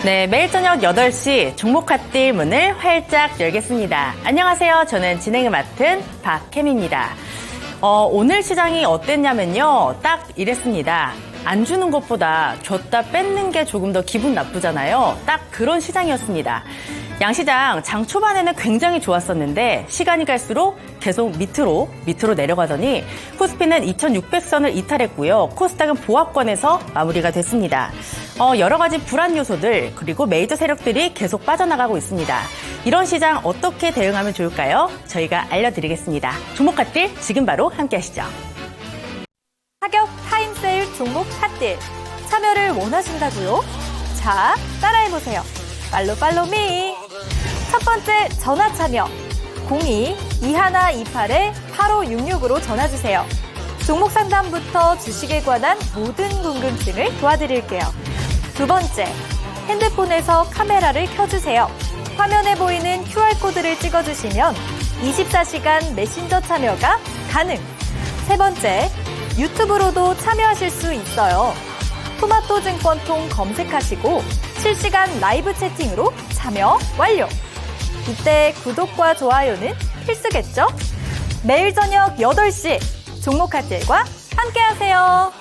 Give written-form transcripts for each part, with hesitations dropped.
네, 매일 저녁 8시 종목 핫딜 문을 활짝 열겠습니다. 안녕하세요. 저는 진행을 맡은 박혜미입니다. 오늘 시장이 어땠냐면요. 딱 이랬습니다. 안 주는 것보다 줬다 뺏는 게 조금 더 기분 나쁘잖아요. 딱 그런 시장이었습니다. 양시장 장 초반에는 굉장히 좋았었는데 시간이 갈수록 계속 밑으로 내려가더니 코스피는 2600선을 이탈했고요. 코스닥은 보합권에서 마무리가 됐습니다. 여러 가지 불안 요소들 그리고 메이저 세력들이 계속 빠져나가고 있습니다. 이런 시장 어떻게 대응하면 좋을까요? 저희가 알려드리겠습니다. 종목 핫딜 지금 바로 함께 하시죠. 타격 타임세일 종목 핫딜 참여를 원하신다고요? 자, 따라해보세요. 팔로미. 첫 번째 전화 참여 02-2128-8566으로 전화주세요. 종목 상담부터 주식에 관한 모든 궁금증을 도와드릴게요. 두 번째, 핸드폰에서 카메라를 켜주세요. 화면에 보이는 QR코드를 찍어주시면 24시간 메신저 참여가 가능. 세 번째, 유튜브로도 참여하실 수 있어요. 토마토 증권통 검색하시고 실시간 라이브 채팅으로 참여 완료. 이때 구독과 좋아요는 필수겠죠? 매일 저녁 8시 종목 핫딜과 함께하세요.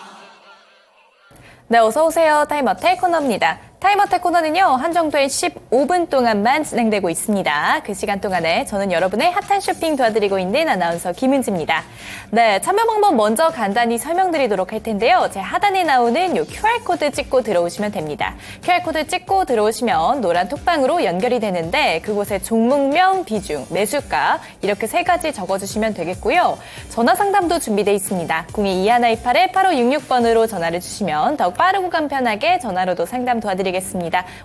네, 어서 오세요. 타임어택 코너입니다. 타임어택 코너는요, 한정된 15분 동안만 진행되고 있습니다. 그 시간 동안에 저는 여러분의 핫한 쇼핑 도와드리고 있는 아나운서 김은지입니다. 네, 참여 방법 먼저 간단히 설명드리도록 할 텐데요. 제 하단에 나오는 요 QR코드 찍고 들어오시면 됩니다. QR코드 찍고 들어오시면 노란 톡방으로 연결이 되는데 그곳에 종목명, 비중, 매수가 이렇게 세 가지 적어주시면 되겠고요. 전화 상담도 준비되어 있습니다. 02-2128-8566번으로 전화를 주시면 더욱 빠르고 간편하게 전화로도 상담 도와드리겠습니다.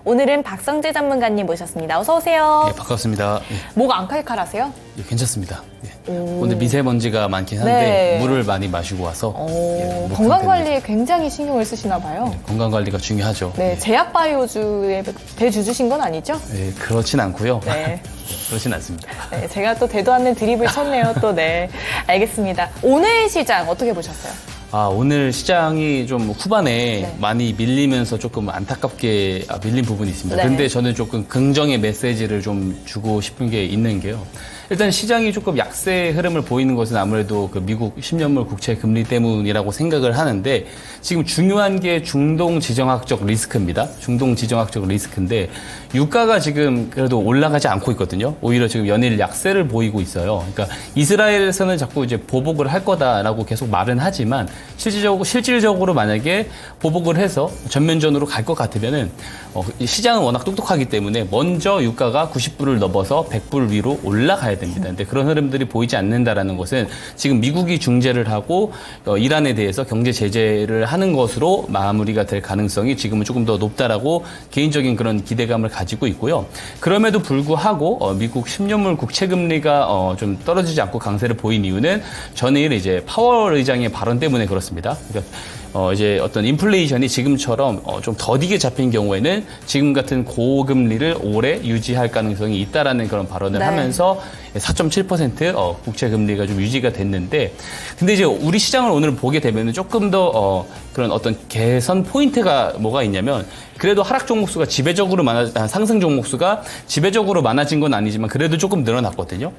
오늘은 박성재 전문가님 모셨습니다. 어서 오세요. 네, 반갑습니다. 네. 목 안 칼칼하세요? 네, 괜찮습니다. 네. 오늘 미세먼지가 많긴 한데 네. 물을 많이 마시고 와서 목 건강관리에 굉장히 신경을 쓰시나 봐요. 네, 건강관리가 중요하죠. 네, 제약바이오주의 대주주신 건 아니죠? 네, 그렇진 않고요. 네. 그렇진 않습니다. 네, 제가 또 대도 않는 드립을 쳤네요. 또 네, 알겠습니다. 오늘 시장 어떻게 보셨어요? 오늘 시장이 좀 후반에 네. 많이 밀리면서 조금 안타깝게 밀린 부분이 있습니다. 네. 근데 저는 조금 긍정의 메시지를 좀 주고 싶은 게 있는 게요. 일단 시장이 조금 약세 흐름을 보이는 것은 아무래도 그 미국 10년물 국채 금리 때문이라고 생각을 하는데 지금 중요한 게 중동 지정학적 리스크입니다. 중동 지정학적 리스크인데 유가가 지금 그래도 올라가지 않고 있거든요. 오히려 지금 연일 약세를 보이고 있어요. 그러니까 이스라엘에서는 자꾸 이제 보복을 할 거다라고 계속 말은 하지만 실질적으로 만약에 보복을 해서 전면전으로 갈 것 같으면은 시장은 워낙 똑똑하기 때문에 먼저 유가가 90불을 넘어서 100불 위로 올라가야 됩니다. 근데 그런 흐름들이 보이지 않는다라는 것은 지금 미국이 중재를 하고 이란에 대해서 경제 제재를 하는 것으로 마무리가 될 가능성이 지금은 조금 더 높다라고 개인적인 그런 기대감을 가지고 있고요. 그럼에도 불구하고 미국 10년물 국채 금리가 좀 떨어지지 않고 강세를 보인 이유는 전일 이제 파월 의장의 발언 때문에 그렇습니다. 그러니까 이제 어떤 인플레이션이 지금처럼 좀 더디게 잡힌 경우에는 지금 같은 고금리를 오래 유지할 가능성이 있다라는 그런 발언을 네. 하면서 4.7% 국채 금리가 좀 유지가 됐는데, 근데 이제 우리 시장을 오늘 보게 되면은 조금 더 그런 어떤 개선 포인트가 뭐가 있냐면, 그래도 하락 종목수가 상승 종목수가 지배적으로 많아진 건 아니지만 그래도 조금 늘어났거든요.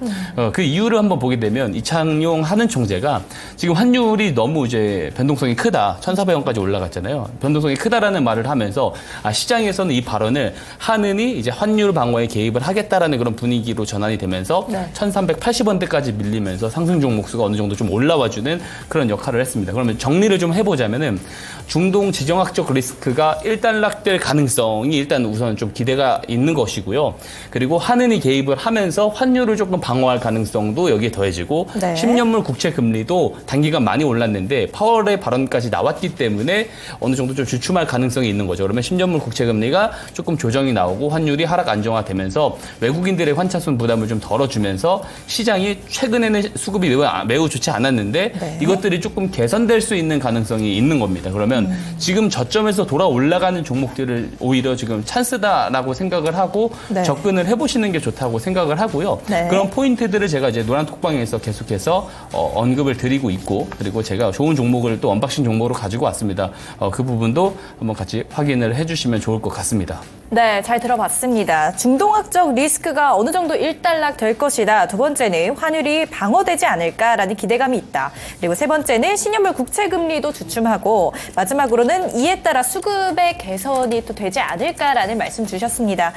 그 이유를 한번 보게 되면 이창용 한은 총재가 지금 환율이 너무 이제 변동성이 크다. 1,400원까지 올라갔잖아요. 변동성이 크다라는 말을 하면서 시장에서는 이 발언을 한은이 이제 환율 방어에 개입을 하겠다라는 그런 분위기로 전환이 되면서 네. 1,380원대까지 밀리면서 상승 종목수가 어느 정도 좀 올라와주는 그런 역할을 했습니다. 그러면 정리를 좀 해보자면은 중동 지정학적 리스크가 일단락될 가능성이 일단 우선 좀 기대가 있는 것이고요. 그리고 한은이 개입을 하면서 환율을 조금 방어할 가능성도 여기에 더해지고 네. 10년물 국채 금리도 단기간 많이 올랐는데 파월의 발언까지 나왔기 때문에 어느 정도 좀 주춤할 가능성이 있는 거죠. 그러면 10년물 국채 금리가 조금 조정이 나오고 환율이 하락 안정화되면서 외국인들의 환차손 부담을 좀 덜어주면서 시장이 최근에는 수급이 매우 좋지 않았는데 네. 이것들이 조금 개선될 수 있는 가능성이 있는 겁니다. 그러면 지금 저점에서 돌아 올라가는 종목들을 오히려 지금 찬스다라고 생각을 하고 네. 접근을 해보시는 게 좋다고 생각을 하고요. 네. 그런 포인트들을 제가 이제 노란 톡방에서 계속해서 언급을 드리고 있고, 그리고 제가 좋은 종목을 또 언박싱 종목으로 가지고 왔습니다. 그 부분도 한번 같이 확인을 해주시면 좋을 것 같습니다. 네, 잘 들어봤습니다. 중동학적 리스크가 어느 정도 일단락 될 것이다. 두 번째는 환율이 방어되지 않을까라는 기대감이 있다. 그리고 세 번째는 신현물 국채금리도 주춤하고 마지막으로는 이에 따라 수급의 개선이 또 되지 않을까라는 말씀 주셨습니다.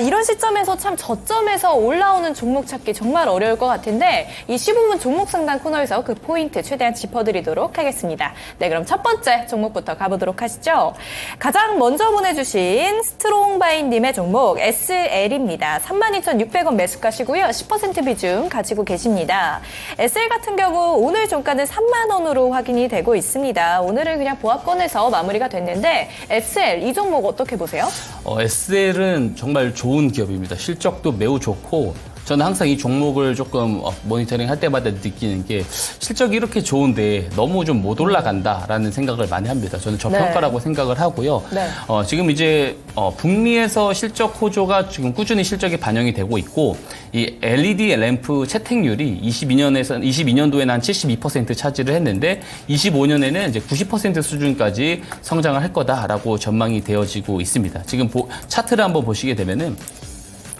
이런 시점에서 참 저점에서 올라오는 종목 찾기 정말 어려울 것 같은데 이 15분 종목 상담 코너에서 그 포인트 최대한 짚어드리도록 하겠습니다. 네, 그럼 첫 번째 종목부터 가보도록 하시죠. 가장 먼저 보내주신 스트롱바인님의 종목 SL입니다. 32,600원 매수가시고요. 10% 비중 가지고 계십니다. SL 같은 경우 오늘 종가는 3만 원으로 확인이 되고 있습니다. 오늘은 그냥 보합권에서 마무리가 됐는데 SL 이 종목 어떻게 보세요? SL은 정말 좋은 기업입니다. 실적도 매우 좋고 저는 항상 이 종목을 조금 모니터링 할 때마다 느끼는 게 실적이 이렇게 좋은데 너무 좀 못 올라간다라는 생각을 많이 합니다. 저는 저평가라고 생각을 하고요. 네. 지금 이제 북미에서 실적 호조가 지금 꾸준히 실적이 반영이 되고 있고 이 LED 램프 채택률이 22년도에는 한 72% 차지를 했는데 25년에는 이제 90% 수준까지 성장을 할 거다라고 전망이 되어지고 있습니다. 지금 차트를 한번 보시게 되면은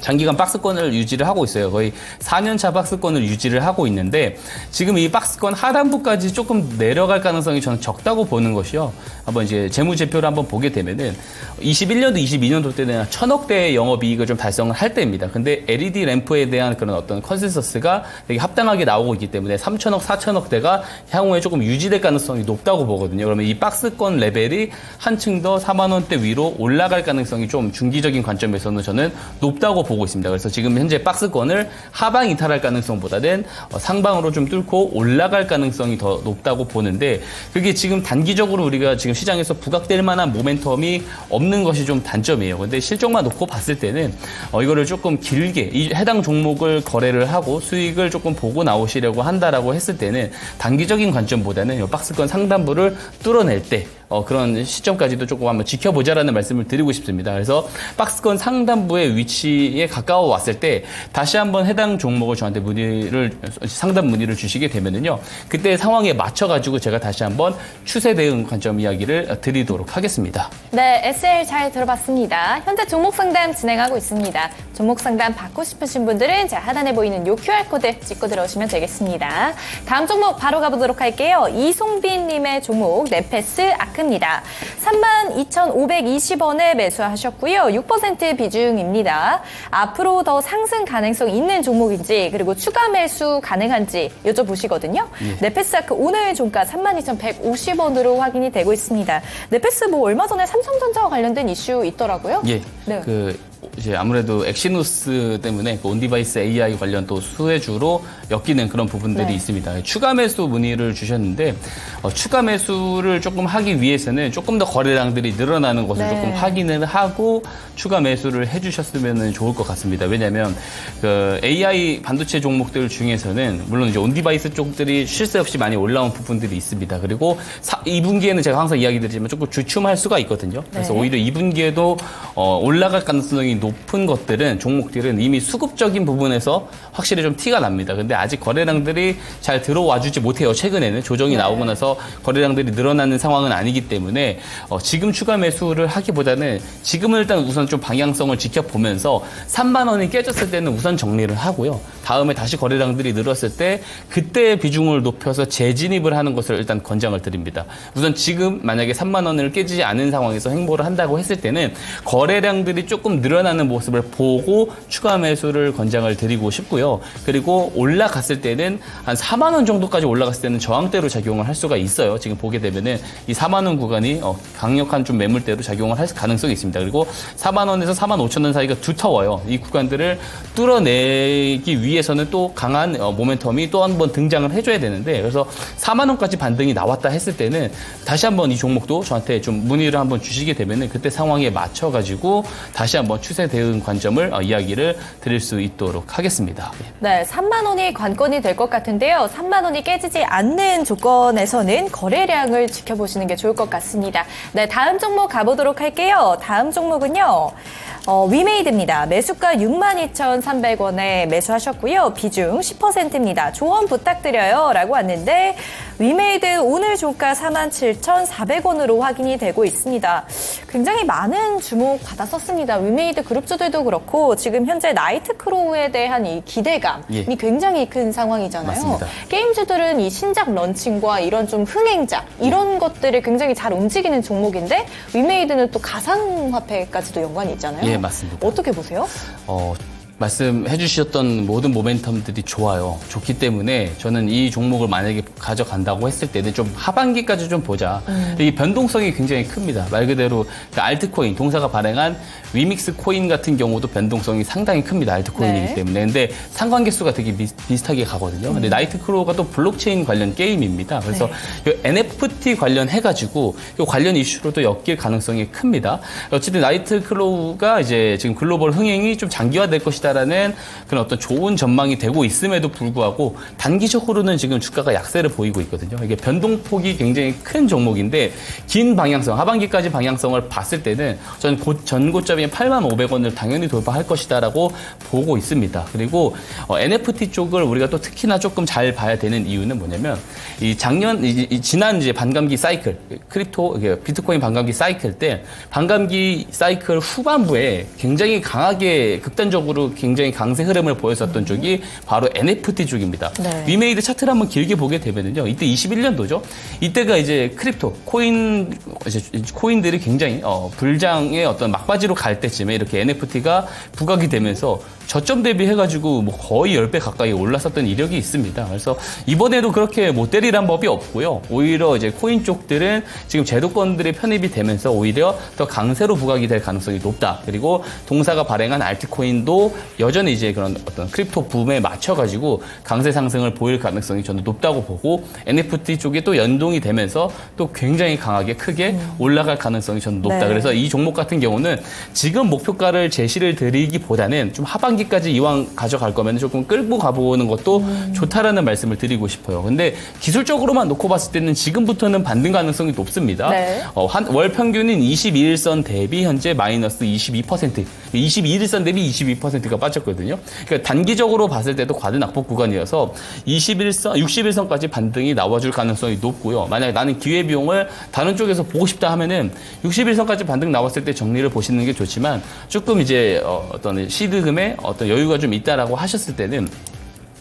장기간 박스권을 유지를 하고 있어요. 거의 4년차 박스권을 유지를 하고 있는데 지금 이 박스권 하단부까지 조금 내려갈 가능성이 저는 적다고 보는 것이요. 한번 이제 재무제표를 한번 보게 되면은 21년도, 22년도 때는 1,000억대의 영업이익을 좀 달성을 할 때입니다. 근데 LED 램프에 대한 그런 어떤 컨센서스가 되게 합당하게 나오고 있기 때문에 3,000억, 4,000억대가 향후에 조금 유지될 가능성이 높다고 보거든요. 그러면 이 박스권 레벨이 한층 더 4만 원대 위로 올라갈 가능성이 좀 중기적인 관점에서는 저는 높다고 보고 있습니다. 그래서 지금 현재 박스권을 하방 이탈할 가능성보다는 상방으로 좀 뚫고 올라갈 가능성이 더 높다고 보는데 그게 지금 단기적으로 우리가 지금 시장에서 부각될 만한 모멘텀이 없는 것이 좀 단점이에요. 근데 실적만 놓고 봤을 때는 이거를 조금 길게 이 해당 종목을 거래를 하고 수익을 조금 보고 나오시려고 한다라고 했을 때는 단기적인 관점보다는 이 박스권 상단부를 뚫어낼 때 그런 시점까지도 조금 한번 지켜보자라는 말씀을 드리고 싶습니다. 그래서 박스권 상단부의 위치에 가까워 왔을 때 다시 한번 해당 종목을 저한테 상담 문의를 주시게 되면은요. 그때 상황에 맞춰가지고 제가 다시 한번 추세 대응 관점 이야기를 드리도록 하겠습니다. 네, SL 잘 들어봤습니다. 현재 종목 상담 진행하고 있습니다. 종목 상담 받고 싶으신 분들은 자 하단에 보이는 요 QR코드 찍고 들어오시면 되겠습니다. 다음 종목 바로 가보도록 할게요. 이송빈님의 종목 네페스 아크입니다. 32,520원에 매수하셨고요. 6% 비중입니다. 앞으로 더 상승 가능성 있는 종목인지 그리고 추가 매수 가능한지 여쭤보시거든요. 네페스 아크 오늘 종가 32,150원으로 확인이 되고 있습니다. 네페스 얼마 전에 삼성전자와 관련된 이슈 있더라고요. 예. 네. 이제 아무래도 엑시노스 때문에 온디바이스 AI 관련 또 수혜주로 엮이는 그런 부분들이 있습니다. 추가 매수 문의를 주셨는데 추가 매수를 조금 하기 위해서는 조금 더 거래량들이 늘어나는 것을 조금 확인을 하고 추가 매수를 해주셨으면 좋을 것 같습니다. 왜냐하면 그 AI 반도체 종목들 중에서는 물론 이제 온디바이스 쪽들이 쉴 새 없이 많이 올라온 부분들이 있습니다. 그리고 2분기에는 제가 항상 이야기 드리지만 조금 주춤할 수가 있거든요. 그래서 오히려 2분기에도 올라갈 가능성이 높은 것들은 종목들은 이미 수급적인 부분에서 확실히 좀 티가 납니다. 근데 아직 거래량들이 잘 들어와 주지 못해요. 최근에는 조정이 나오고 나서 거래량들이 늘어나는 상황은 아니기 때문에 지금 추가 매수를 하기보다는 지금은 일단 우선 좀 방향성을 지켜보면서 3만 원이 깨졌을 때는 우선 정리를 하고요. 다음에 다시 거래량들이 늘었을 때 그때 비중을 높여서 재진입을 하는 것을 일단 권장을 드립니다. 우선 지금 만약에 3만 원을 깨지지 않은 상황에서 행보를 한다고 했을 때는 거래량들이 조금 늘어나는 모습을 보고 추가 매수를 권장을 드리고 싶고요. 그리고 올라갔을 때는 한 4만 원 정도까지 올라갔을 때는 저항대로 작용을 할 수가 있어요. 지금 보게 되면은 이 4만 원 구간이 강력한 좀 매물대로 작용을 할 가능성이 있습니다. 그리고 4만 원에서 4만 5천 원 사이가 두터워요. 이 구간들을 뚫어내기 위해서는 또 강한 모멘텀이 또 한 번 등장을 해줘야 되는데 그래서 4만 원까지 반등이 나왔다 했을 때는 다시 한번 이 종목도 저한테 좀 문의를 한번 주시게 되면은 그때 상황에 맞춰가지고 다시 한번 추세 대응 관점을 이야기를 드릴 수 있도록 하겠습니다. 네, 3만 원이 관건이 될 것 같은데요. 3만 원이 깨지지 않는 조건에서는 거래량을 지켜보시는 게 좋을 것 같습니다. 네, 다음 종목 가보도록 할게요. 다음 종목은요. 위메이드입니다. 매수가 62,300원에 매수하셨고요. 비중 10%입니다. 조언 부탁드려요. 라고 왔는데 위메이드 오늘 종가 47,400원으로 확인이 되고 있습니다. 굉장히 많은 주목 받았었습니다. 위메이드 그룹주들도 그렇고 지금 현재 나이트크로우에 대한 이 기대감이 예. 굉장히 큰 상황이잖아요. 맞습니다. 게임주들은 이 신작 런칭과 이런 좀 흥행작 이런 것들을 굉장히 잘 움직이는 종목인데 위메이드는 또 가상화폐까지도 연관이 있잖아요. 예, 맞습니다. 어떻게 보세요? 말씀해 주셨던 모든 모멘텀들이 좋아요. 좋기 때문에 저는 이 종목을 만약에 가져간다고 했을 때는 좀 하반기까지 좀 보자. 이 변동성이 굉장히 큽니다. 말 그대로 그 알트코인, 동사가 발행한 위믹스 코인 같은 경우도 변동성이 상당히 큽니다. 알트코인이기 네. 때문에. 근데 상관계수가 되게 비슷하게 가거든요. 근데 나이트크로우가 또 블록체인 관련 게임입니다. 그래서 이 NFT 관련해가지고 이 관련 이슈로도 엮일 가능성이 큽니다. 어쨌든 나이트크로우가 이제 지금 글로벌 흥행이 좀 장기화될 것이다라는 그런 어떤 좋은 전망이 되고 있음에도 불구하고 단기적으로는 지금 주가가 약세를 보이고 있거든요. 이게 변동폭이 굉장히 큰 종목인데 긴 방향성, 하반기까지 방향성을 봤을 때는 저는 전고점인 85,500원을 당연히 돌파할 것이다라고 보고 있습니다. 그리고 NFT 쪽을 우리가 또 특히나 조금 잘 봐야 되는 이유는 뭐냐면 이 지난 이제 반감기 사이클, 크립토, 비트코인 반감기 사이클 때 반감기 사이클 후반부에 굉장히 강하게 극단적으로 굉장히 강세 흐름을 보였었던 쪽이 바로 NFT 쪽입니다. 네. 위메이드 차트를 한번 길게 보게 되면은요. 이때 21년도죠. 이때가 이제 크립토, 코인들이 굉장히 불장의 어떤 막바지로 갈 때쯤에 이렇게 NFT가 부각이 되면서 저점 대비해가지고 뭐 거의 10배 가까이 올랐었던 이력이 있습니다. 그래서 이번에도 그렇게 못 때리란 법이 없고요. 오히려 이제 코인 쪽들은 지금 제도권들이 편입이 되면서 오히려 더 강세로 부각이 될 가능성이 높다. 그리고 동사가 발행한 알트코인도 여전히 이제 그런 어떤 크립토 붐에 맞춰가지고 강세 상승을 보일 가능성이 저는 높다고 보고 NFT 쪽에 또 연동이 되면서 또 굉장히 강하게 크게 올라갈 가능성이 저는 높다. 네. 그래서 이 종목 같은 경우는 지금 목표가를 제시를 드리기보다는 좀 하반기까지 이왕 가져갈 거면 조금 끌고 가보는 것도 좋다라는 말씀을 드리고 싶어요. 근데 기술적으로만 놓고 봤을 때는 지금부터는 반등 가능성이 높습니다. 네. 월 평균인 22일선 대비 현재 마이너스 22%, 22일선 대비 22%가 빠졌거든요. 그러니까 단기적으로 봤을 때도 과대낙폭 구간이어서 60일선까지 반등이 나와줄 가능성이 높고요. 만약에 나는 기회비용을 다른 쪽에서 보고 싶다 하면은 60일선까지 반등 나왔을 때 정리를 보시는 게 좋지만 조금 이제 어떤 시드금에 어떤 여유가 좀 있다라고 하셨을 때는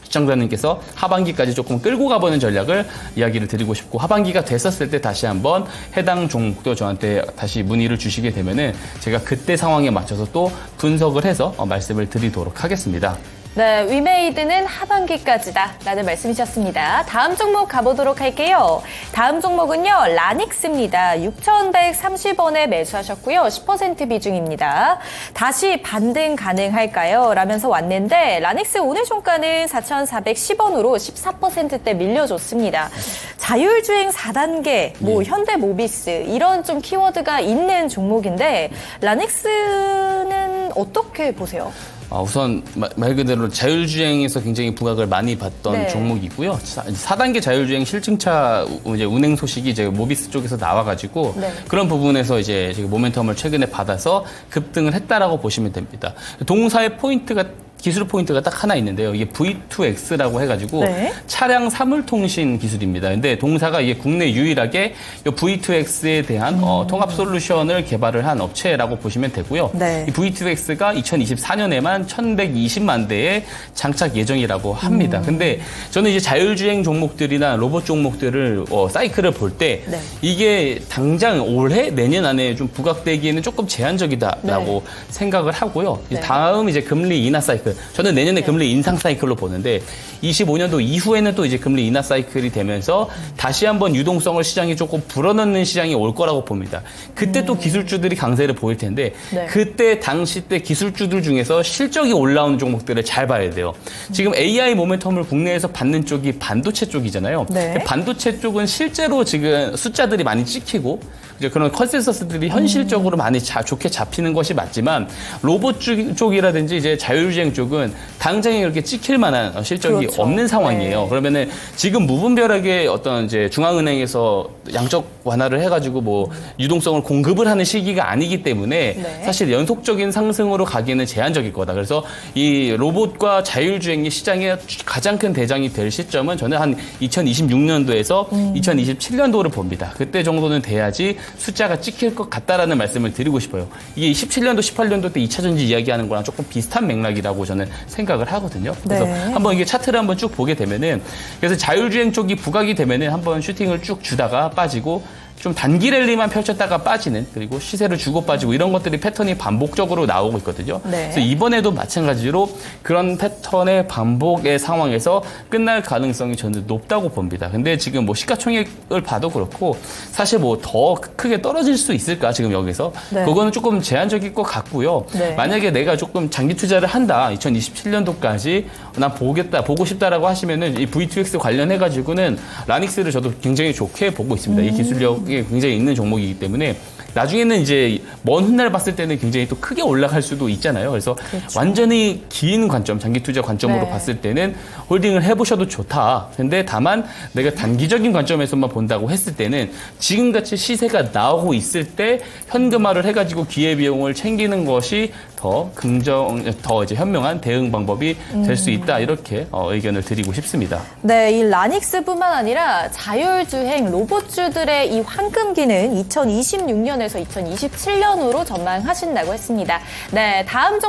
시청자님께서 하반기까지 조금 끌고 가보는 전략을 이야기를 드리고 싶고 하반기가 됐었을 때 다시 한번 해당 종목도 저한테 다시 문의를 주시게 되면은 제가 그때 상황에 맞춰서 또 분석을 해서 말씀을 드리도록 하겠습니다. 네, 위메이드는 하반기까지다 라는 말씀이셨습니다. 다음 종목 가보도록 할게요. 다음 종목은요, 라닉스입니다. 6,130원에 매수하셨고요. 10% 비중입니다. 다시 반등 가능할까요? 라면서 왔는데 라닉스 오늘 종가는 4,410원으로 14%대 밀려줬습니다. 자율주행 4단계, 현대모비스 이런 좀 키워드가 있는 종목인데 라닉스는 어떻게 보세요? 우선 말 그대로 자율주행에서 굉장히 부각을 많이 봤던 네. 종목이고요. 4단계 자율주행 실증차 이제 운행 소식이 이제 모비스 쪽에서 나와가지고 네. 그런 부분에서 이제 모멘텀을 최근에 받아서 급등을 했다라고 보시면 됩니다. 동사의 기술 포인트가 딱 하나 있는데요. 이게 V2X라고 해가지고 네. 차량 사물통신 기술입니다. 근데 동사가 이게 국내 유일하게 이 V2X에 대한 통합 솔루션을 개발을 한 업체라고 보시면 되고요. 네. 이 V2X가 2024년에만 1,120만 대의 장착 예정이라고 합니다. 근데 저는 이제 자율주행 종목들이나 로봇 종목들을 사이클을 볼 때 네. 이게 당장 올해 내년 안에 좀 부각되기에는 조금 제한적이다라고 생각을 하고요. 네. 다음 이제 금리 인하 사이클. 저는 내년에 금리 인상 사이클로 보는데 25년도 이후에는 또 이제 금리 인하 사이클이 되면서 다시 한번 유동성을 시장이 조금 불어넣는 시장이 올 거라고 봅니다. 그때 또 기술주들이 강세를 보일 텐데 네. 그때 당시 때 기술주들 중에서 실적이 올라오는 종목들을 잘 봐야 돼요. 지금 AI 모멘텀을 국내에서 받는 쪽이 반도체 쪽이잖아요. 네. 반도체 쪽은 실제로 지금 숫자들이 많이 찍히고 이제 그런 컨센서스들이 현실적으로 많이 좋게 잡히는 것이 맞지만 로봇 쪽이라든지 이제 자율주행 쪽은 당장에 이렇게 찍힐 만한 실적이 그렇죠. 없는 상황이에요. 네. 그러면은 지금 무분별하게 어떤 이제 중앙은행에서 양적 완화를 해가지고 뭐 유동성을 공급을 하는 시기가 아니기 때문에 네. 사실 연속적인 상승으로 가기에는 제한적일 거다. 그래서 이 로봇과 자율주행이 시장의 가장 큰 대장이 될 시점은 저는 한 2026년도에서 2027년도를 봅니다. 그때 정도는 돼야지 숫자가 찍힐 것 같다라는 말씀을 드리고 싶어요. 이게 17년도, 18년도 때 2차 전지 이야기하는 거랑 조금 비슷한 맥락이라고 저는 생각을 하거든요. 그래서 네. 한번 이게 차트를 한번 쭉 보게 되면은 그래서 자율주행 쪽이 부각이 되면은 한번 슈팅을 쭉 주다가 빠지고 좀 단기 랠리만 펼쳤다가 빠지는 그리고 시세를 주고 빠지고 이런 것들이 패턴이 반복적으로 나오고 있거든요. 네. 그래서 이번에도 마찬가지로 그런 패턴의 반복의 상황에서 끝날 가능성이 저는 높다고 봅니다. 근데 지금 뭐 시가총액을 봐도 그렇고 사실 뭐 더 크게 떨어질 수 있을까 지금 여기서 네. 그거는 조금 제한적일 것 같고요. 네. 만약에 내가 조금 장기 투자를 한다 2027년도까지 난 보고 싶다라고 하시면은 이 V2X 관련해 가지고는 라닉스를 저도 굉장히 좋게 보고 있습니다. 이 기술력이 굉장히 있는 종목이기 때문에 나중에는 이제 먼 훗날 봤을 때는 굉장히 또 크게 올라갈 수도 있잖아요. 그래서 완전히 긴 관점, 장기 투자 관점으로 네. 봤을 때는 홀딩을 해보셔도 좋다. 근데 다만 내가 단기적인 관점에서만 본다고 했을 때는 지금같이 시세가 나오고 있을 때 현금화를 해가지고 기회비용을 챙기는 것이 더 이제 현명한 대응 방법이 될 수 있다. 이렇게 의견을 드리고 싶습니다. 네, 이 라닉스뿐만 아니라 자율주행 로봇주들의 이 황금기는 2026년에서 2027년으로 전망하신다고 했습니다. 네, 다음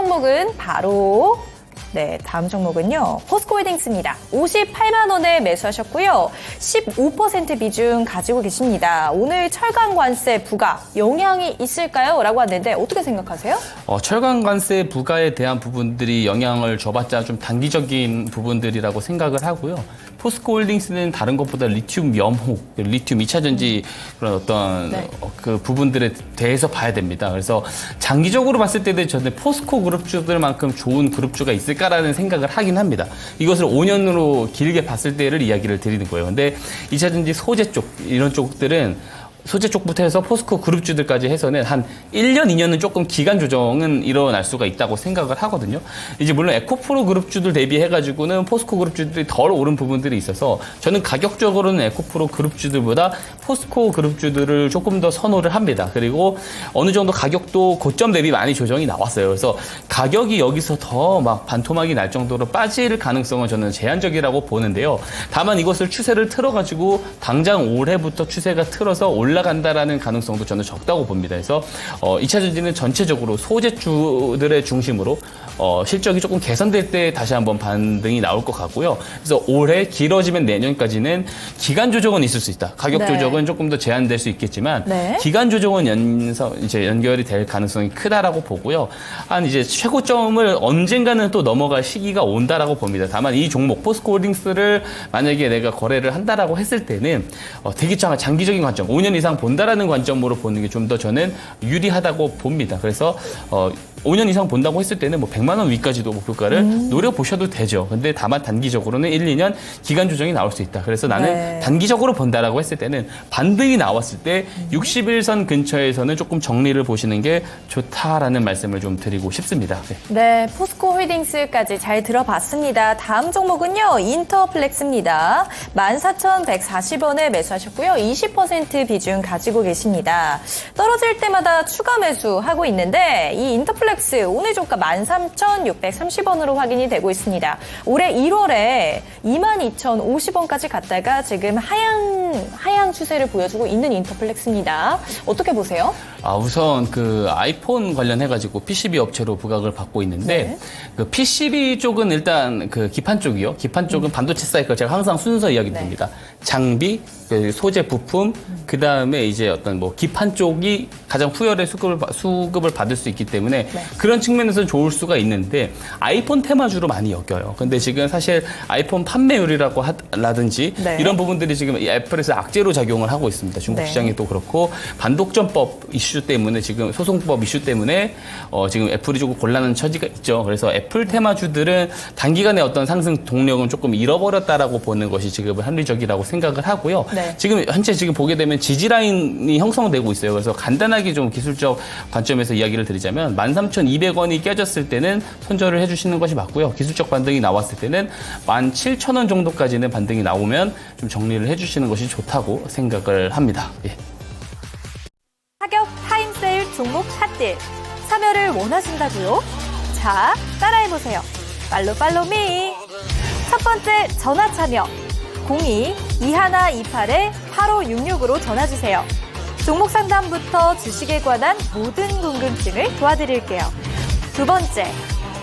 종목은요, 포스코홀딩스입니다. 58만 원에 매수하셨고요. 15% 비중 가지고 계십니다. 오늘 철강 관세 부과 영향이 있을까요? 라고 하는데 어떻게 생각하세요? 철강 관세 부과에 대한 부분들이 영향을 줘봤자 좀 단기적인 부분들이라고 생각을 하고요. 포스코홀딩스는 다른 것보다 리튬 염호, 리튬 2차 전지 그런 어떤 네. 그 부분들에 대해서 봐야 됩니다. 그래서 장기적으로 봤을 때도 저는 포스코 그룹주들만큼 좋은 그룹주가 있을까라는 생각을 하긴 합니다. 이것을 5년으로 길게 봤을 때를 이야기를 드리는 거예요. 근데 2차 전지 소재 쪽 이런 쪽들은 소재 쪽부터 해서 포스코 그룹주들까지 해서는 한 1년, 2년은 조금 기간 조정은 일어날 수가 있다고 생각을 하거든요. 이제 물론 에코프로 그룹주들 대비해가지고는 포스코 그룹주들이 덜 오른 부분들이 있어서 저는 가격적으로는 에코프로 그룹주들보다 포스코 그룹주들을 조금 더 선호를 합니다. 그리고 어느 정도 가격도 고점 대비 많이 조정이 나왔어요. 그래서 가격이 여기서 더 막 반토막이 날 정도로 빠질 가능성은 저는 제한적이라고 보는데요. 다만 이것을 추세를 틀어가지고 당장 올해부터 추세가 틀어서 올라간다라는 가능성도 저는 적다고 봅니다. 그래서 2차 전지는 전체적으로 소재주들의 중심으로 실적이 조금 개선될 때 다시 한번 반등이 나올 것 같고요. 그래서 올해 길어지면 내년까지는 기간 조정은 있을 수 있다. 가격 네. 조정은 조금 더 제한될 수 있겠지만 네. 기간 조정은 연결이 될 가능성이 크다라고 보고요. 한 이제 최고점을 언젠가는 또 넘어갈 시기가 온다라고 봅니다. 다만 이 종목 포스코홀딩스를 만약에 내가 거래를 한다라고 했을 때는 되게 장기적인 관점, 5년 이상 본다라는 관점으로 보는 게 좀 더 저는 유리하다고 봅니다. 그래서 5년 이상 본다고 했을 때는 뭐 100만 원 위까지도 목표가를 노려보셔도 되죠. 근데 다만 단기적으로는 1, 2년 기간 조정이 나올 수 있다. 그래서 나는 네. 단기적으로 본다라고 했을 때는 반등이 나왔을 때 61선 근처에서는 조금 정리를 보시는 게 좋다라는 말씀을 좀 드리고 싶습니다. 네. 네, 포스코홀딩스까지 잘 들어봤습니다. 다음 종목은요, 인터플렉스입니다. 14,140원에 매수하셨고요. 20% 비중 가지고 계십니다. 떨어질 때마다 추가 매수하고 있는데 이 인터플렉스 오늘 종가 13,630원으로 확인이 되고 있습니다. 올해 1월에 22,050원까지 갔다가 지금 하향 추세를 보여주고 있는 인터플렉스입니다. 어떻게 보세요? 우선 그 아이폰 관련해가지고 PCB 업체로 부각을 받고 있는데 네. 그 PCB 쪽은 일단 그 기판 쪽이요. 기판 쪽은 반도체 사이클 제가 항상 순서 이야기 드립니다. 장비, 그 소재 부품, 그 다음에 이제 어떤 뭐 기판 쪽이 가장 후열의 수급을 받을 수 있기 때문에 네. 그런 측면에서는 좋을 수가 있는데 아이폰 테마주로 많이 엮여요. 근데 지금 사실 아이폰 판매율이라고 라든지 네. 이런 부분들이 지금 이 애플에서 악재로 작용을 하고 있습니다. 중국 네. 시장에도 그렇고 반독점법 이슈 때문에 지금 소송법 이슈 때문에 지금 애플이 조금 곤란한 처지가 있죠. 그래서 애플 테마주들은 단기간에 어떤 상승 동력은 조금 잃어버렸다라고 보는 것이 지금 합리적이라고 생각을 하고요. 네. 지금 현재 지금 보게 되면 지지라 지지라인이 형성되고 있어요. 그래서 간단하게 좀 기술적 관점에서 이야기를 드리자면 13,200원이 깨졌을 때는 손절을 해주시는 것이 맞고요. 기술적 반등이 나왔을 때는 17,000원 정도까지는 반등이 나오면 좀 정리를 해주시는 것이 좋다고 생각을 합니다. 예. 가격 타임세일 종목 핫딜 참여를 원하신다고요? 자, 따라해보세요. 팔로미. 첫 번째 전화 참여 02-2128-8566으로 전화주세요. 종목 상담부터 주식에 관한 모든 궁금증을 도와드릴게요. 두 번째,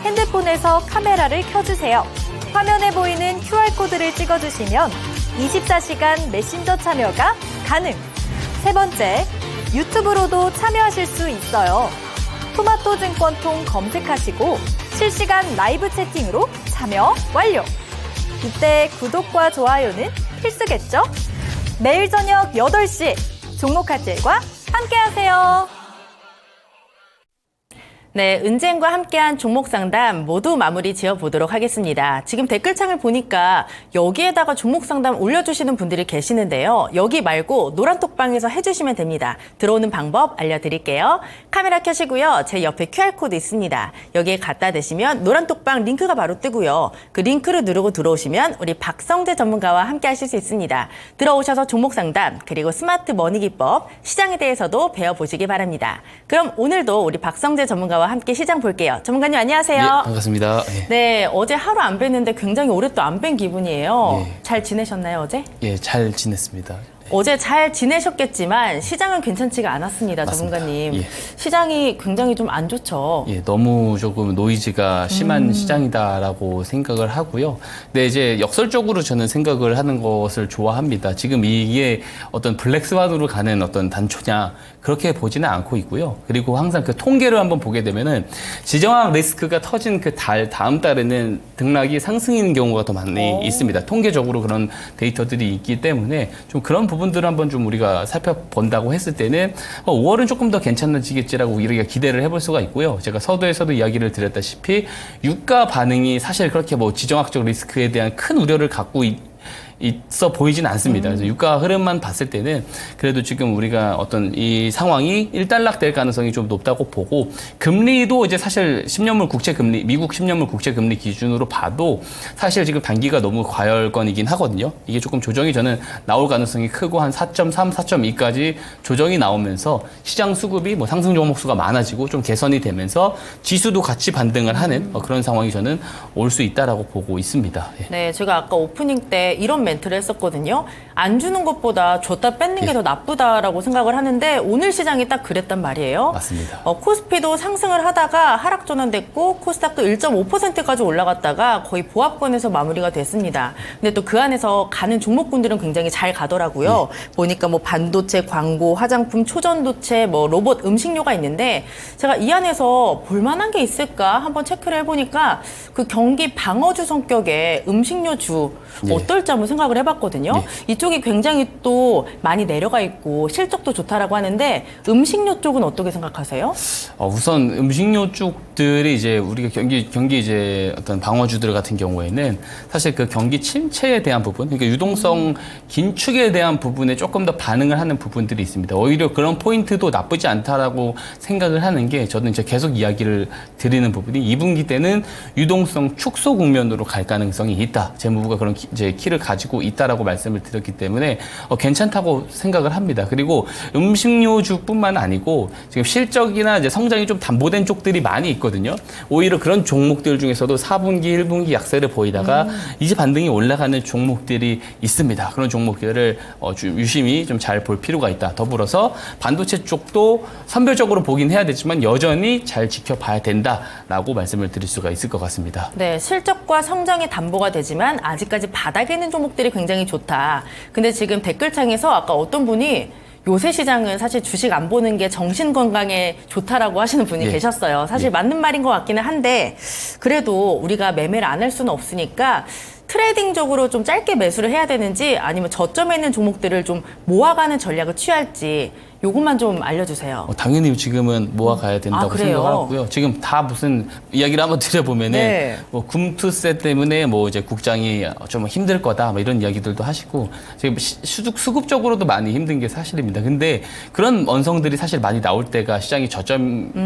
핸드폰에서 카메라를 켜주세요. 화면에 보이는 QR코드를 찍어주시면 24시간 메신저 참여가 가능. 세 번째, 유튜브로도 참여하실 수 있어요. 토마토증권통 검색하시고 실시간 라이브 채팅으로 참여 완료. 이때 구독과 좋아요는 필수겠죠? 매일 저녁 8시 종목 핫딜과 함께하세요. 네, 은쟁과 함께한 종목 상담 모두 마무리 지어보도록 하겠습니다. 지금 댓글창을 보니까 여기에다가 종목 상담 올려주시는 분들이 계시는데요. 여기 말고 노란톡방에서 해주시면 됩니다. 들어오는 방법 알려드릴게요. 카메라 켜시고요. 제 옆에 QR코드 있습니다. 여기에 갖다 대시면 노란톡방 링크가 바로 뜨고요. 그 링크를 누르고 들어오시면 우리 박성재 전문가와 함께 하실 수 있습니다. 들어오셔서 종목 상담 그리고 스마트 머니 기법, 시장에 대해서도 배워보시기 바랍니다. 그럼 오늘도 우리 박성재 전문가와 함께 시장 볼게요. 전문가님 안녕하세요. 예, 반갑습니다. 예. 네, 어제 하루 안 뵀는데 굉장히 오래 또 안 뵌 기분이에요. 예. 잘 지내셨나요, 어제? 예, 잘 지냈습니다. 어제 잘 지내셨겠지만 시장은 괜찮지가 않았습니다, 맞습니다. 전문가님. 예. 시장이 굉장히 좀 안 좋죠. 예, 너무 조금 노이즈가 심한 시장이다라고 생각을 하고요. 근데 이제 역설적으로 저는 생각을 하는 것을 좋아합니다. 지금 이게 어떤 블랙스완으로 가는 어떤 단초냐 그렇게 보지는 않고 있고요. 그리고 항상 그 통계를 한번 보게 되면은 지정학 리스크가 터진 그 다음 달에는 등락이 상승인 경우가 더 많이 있습니다. 통계적으로 그런 데이터들이 있기 때문에 좀 그런 부분들을 한번 좀 우리가 살펴본다고 했을 때는 5월은 조금 더 괜찮아지겠지라고 우리가 기대를 해볼 수가 있고요. 제가 서두에서도 이야기를 드렸다시피 유가 반응이 사실 그렇게 뭐 지정학적 리스크에 대한 큰 우려를 갖고 있어 보이진 않습니다. 그래서 유가 흐름만 봤을 때는 그래도 지금 우리가 어떤 이 상황이 일단락될 가능성이 좀 높다고 보고 금리도 이제 사실 10년물 국채 금리, 미국 10년물 국채 금리 기준으로 봐도 사실 지금 단기가 너무 과열권이긴 하거든요. 이게 조금 조정이 저는 나올 가능성이 크고 한 4.3, 4.2까지 조정이 나오면서 시장 수급이 뭐 상승 종목수가 많아지고 좀 개선이 되면서 지수도 같이 반등을 하는 그런 상황이 저는 올 수 있다라고 보고 있습니다. 예. 네, 제가 아까 오프닝 때 이런 멘트를 했었거든요. 안 주는 것보다 줬다 뺏는 게 더 나쁘다라고 생각을 하는데 오늘 시장이 딱 그랬단 말이에요. 맞습니다. 코스피도 상승을 하다가 하락 전환됐고 코스닥도 1.5%까지 올라갔다가 거의 보합권에서 마무리가 됐습니다. 근데 또 그 안에서 가는 종목군들은 굉장히 잘 가더라고요. 보니까 뭐 반도체, 광고, 화장품, 초전도체, 뭐 로봇, 음식료가 있는데 제가 이 안에서 볼만한 게 있을까 한번 체크를 해보니까 그 경기 방어주 성격의 음식료주 어떨지 한번 생각을 해봤거든요. 이쪽이 굉장히 또 많이 내려가 있고 실적도 좋다라고 하는데 음식료 쪽은 어떻게 생각하세요? 우선 음식료 쪽들이 이제 우리가 경기 이제 어떤 방어주들 같은 경우에는 사실 그 경기 침체에 대한 부분, 그러니까 유동성 긴축에 대한 부분에 조금 더 반응을 하는 부분들이 있습니다. 오히려 그런 포인트도 나쁘지 않다라고 생각을 하는 게 저는 이제 계속 이야기를 드리는 부분이 2분기 때는 유동성 축소 국면으로 갈 가능성이 있다. 재무부가 그런 이제 키를 가지고 있다라고 말씀을 드렸기 때문에 괜찮다고 생각을 합니다. 그리고 음식료주뿐만 아니고 지금 실적이나 이제 성장이 좀 담보된 쪽들이 많이 있거든요. 오히려 그런 종목들 중에서도 4분기, 1분기 약세를 보이다가 이제 반등이 올라가는 종목들이 있습니다. 그런 종목들을 유심히 좀 잘 볼 필요가 있다. 더불어서 반도체 쪽도 선별적으로 보긴 해야 되지만 여전히 잘 지켜봐야 된다라고 말씀을 드릴 수가 있을 것 같습니다. 네, 실적과 성장이 담보가 되지만 아직까지 바닥에 있는 종목들이 굉장히 좋다. 근데 지금 댓글창에서 아까 어떤 분이 요새 시장은 사실 주식 안 보는 게 정신 건강에 좋다라고 하시는 분이 계셨어요. 사실 맞는 말인 것 같기는 한데 그래도 우리가 매매를 안 할 수는 없으니까 트레이딩적으로 좀 짧게 매수를 해야 되는지 아니면 저점에 있는 종목들을 좀 모아가는 전략을 취할지 요것만 좀 알려주세요. 당연히 지금은 모아가야 된다고 그래요? 생각하고요. 지금 다 무슨 이야기를 한번 드려보면은 네. 뭐 금투세 때문에 뭐 이제 국장이 좀 힘들 거다 뭐 이런 이야기들도 하시고 지금 수급적으로도 많이 힘든 게 사실입니다. 근데 그런 언성들이 사실 많이 나올 때가 시장이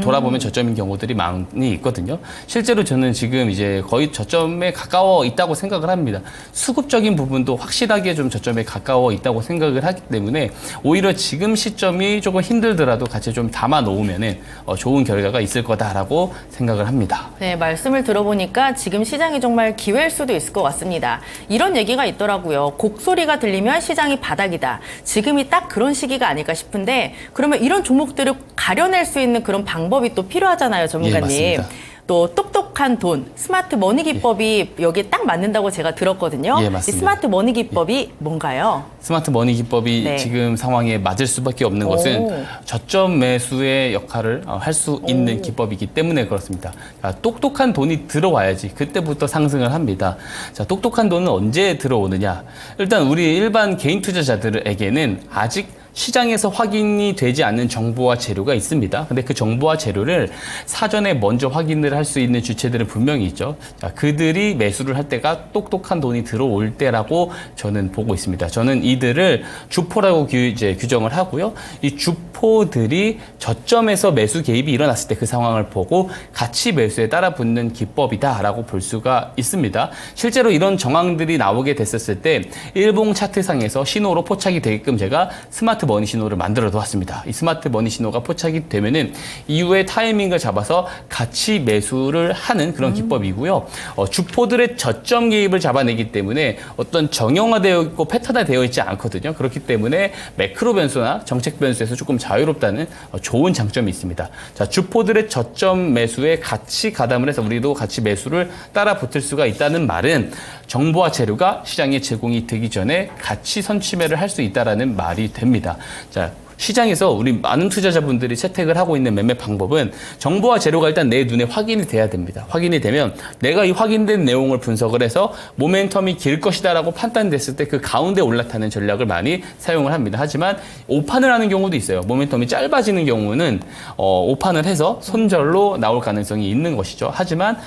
돌아보면 저점인 경우들이 많이 있거든요. 실제로 저는 지금 이제 거의 저점에 가까워 있다고 생각을 합니다. 수급적인 부분도 확실하게 좀 저점에 가까워 있다고 생각을 하기 때문에 오히려 지금 시점이 조금 힘들더라도 같이 좀 담아 놓으면은 좋은 결과가 있을 거다라고 생각을 합니다. 네, 말씀을 들어보니까 지금 시장이 정말 기회일 수도 있을 것 같습니다. 이런 얘기가 있더라고요. 곡소리가 들리면 시장이 바닥이다. 지금이 딱 그런 시기가 아닐까 싶은데 그러면 이런 종목들을 가려낼 수 있는 그런 방법이 또 필요하잖아요, 전문가님. 예, 맞습니다. 또 똑똑한 돈, 스마트 머니 기법이 여기에 딱 맞는다고 제가 들었거든요. 예, 이 맞습니다. 스마트 머니 기법이 뭔가요? 스마트 머니 기법이 네. 지금 상황에 맞을 수밖에 없는 것은 저점 매수의 역할을 할 수 있는 기법이기 때문에 그렇습니다. 자, 똑똑한 돈이 들어와야지 그때부터 상승을 합니다. 자, 똑똑한 돈은 언제 들어오느냐? 일단 우리 일반 개인 투자자들에게는 아직 시장에서 확인이 되지 않는 정보와 재료가 있습니다. 근데 그 정보와 재료를 사전에 먼저 확인을 할 수 있는 주체들은 분명히 있죠. 자, 그들이 매수를 할 때가 똑똑한 돈이 들어올 때라고 저는 보고 있습니다. 저는 이들을 주포라고 규정을 하고요. 이 주포들이 저점에서 매수 개입이 일어났을 때 그 상황을 보고 같이 매수에 따라 붙는 기법이다라고 볼 수가 있습니다. 실제로 이런 정황들이 나오게 됐었을 때 일봉 차트상에서 신호로 포착이 되게끔 제가 스마트 머니 신호를 만들어 두었습니다. 이 스마트 머니 신호가 포착이 되면은 이후에 타이밍을 잡아서 같이 매수를 하는 그런 기법이고요. 주포들의 저점 개입을 잡아내기 때문에 어떤 정형화되어 있고 패턴화되어 있지 않거든요. 그렇기 때문에 매크로 변수나 정책 변수에서 조금 자유롭다는 좋은 장점이 있습니다. 자, 주포들의 저점 매수에 같이 가담을 해서 우리도 같이 매수를 따라 붙을 수가 있다는 말은 정보와 재료가 시장에 제공이 되기 전에 같이 선취매를 할 수 있다라는 말이 됩니다. 자, 시장에서 우리 많은 투자자분들이 채택을 하고 있는 매매 방법은 정보와 재료가 일단 내 눈에 확인이 돼야 됩니다. 확인이 되면 내가 이 확인된 내용을 분석을 해서 모멘텀이 길 것이다라고 판단됐을 때 그 가운데 올라타는 전략을 많이 사용을 합니다. 하지만 오판을 하는 경우도 있어요. 모멘텀이 짧아지는 경우는 오판을 해서 손절로 나올 가능성이 있는 것이죠. 하지만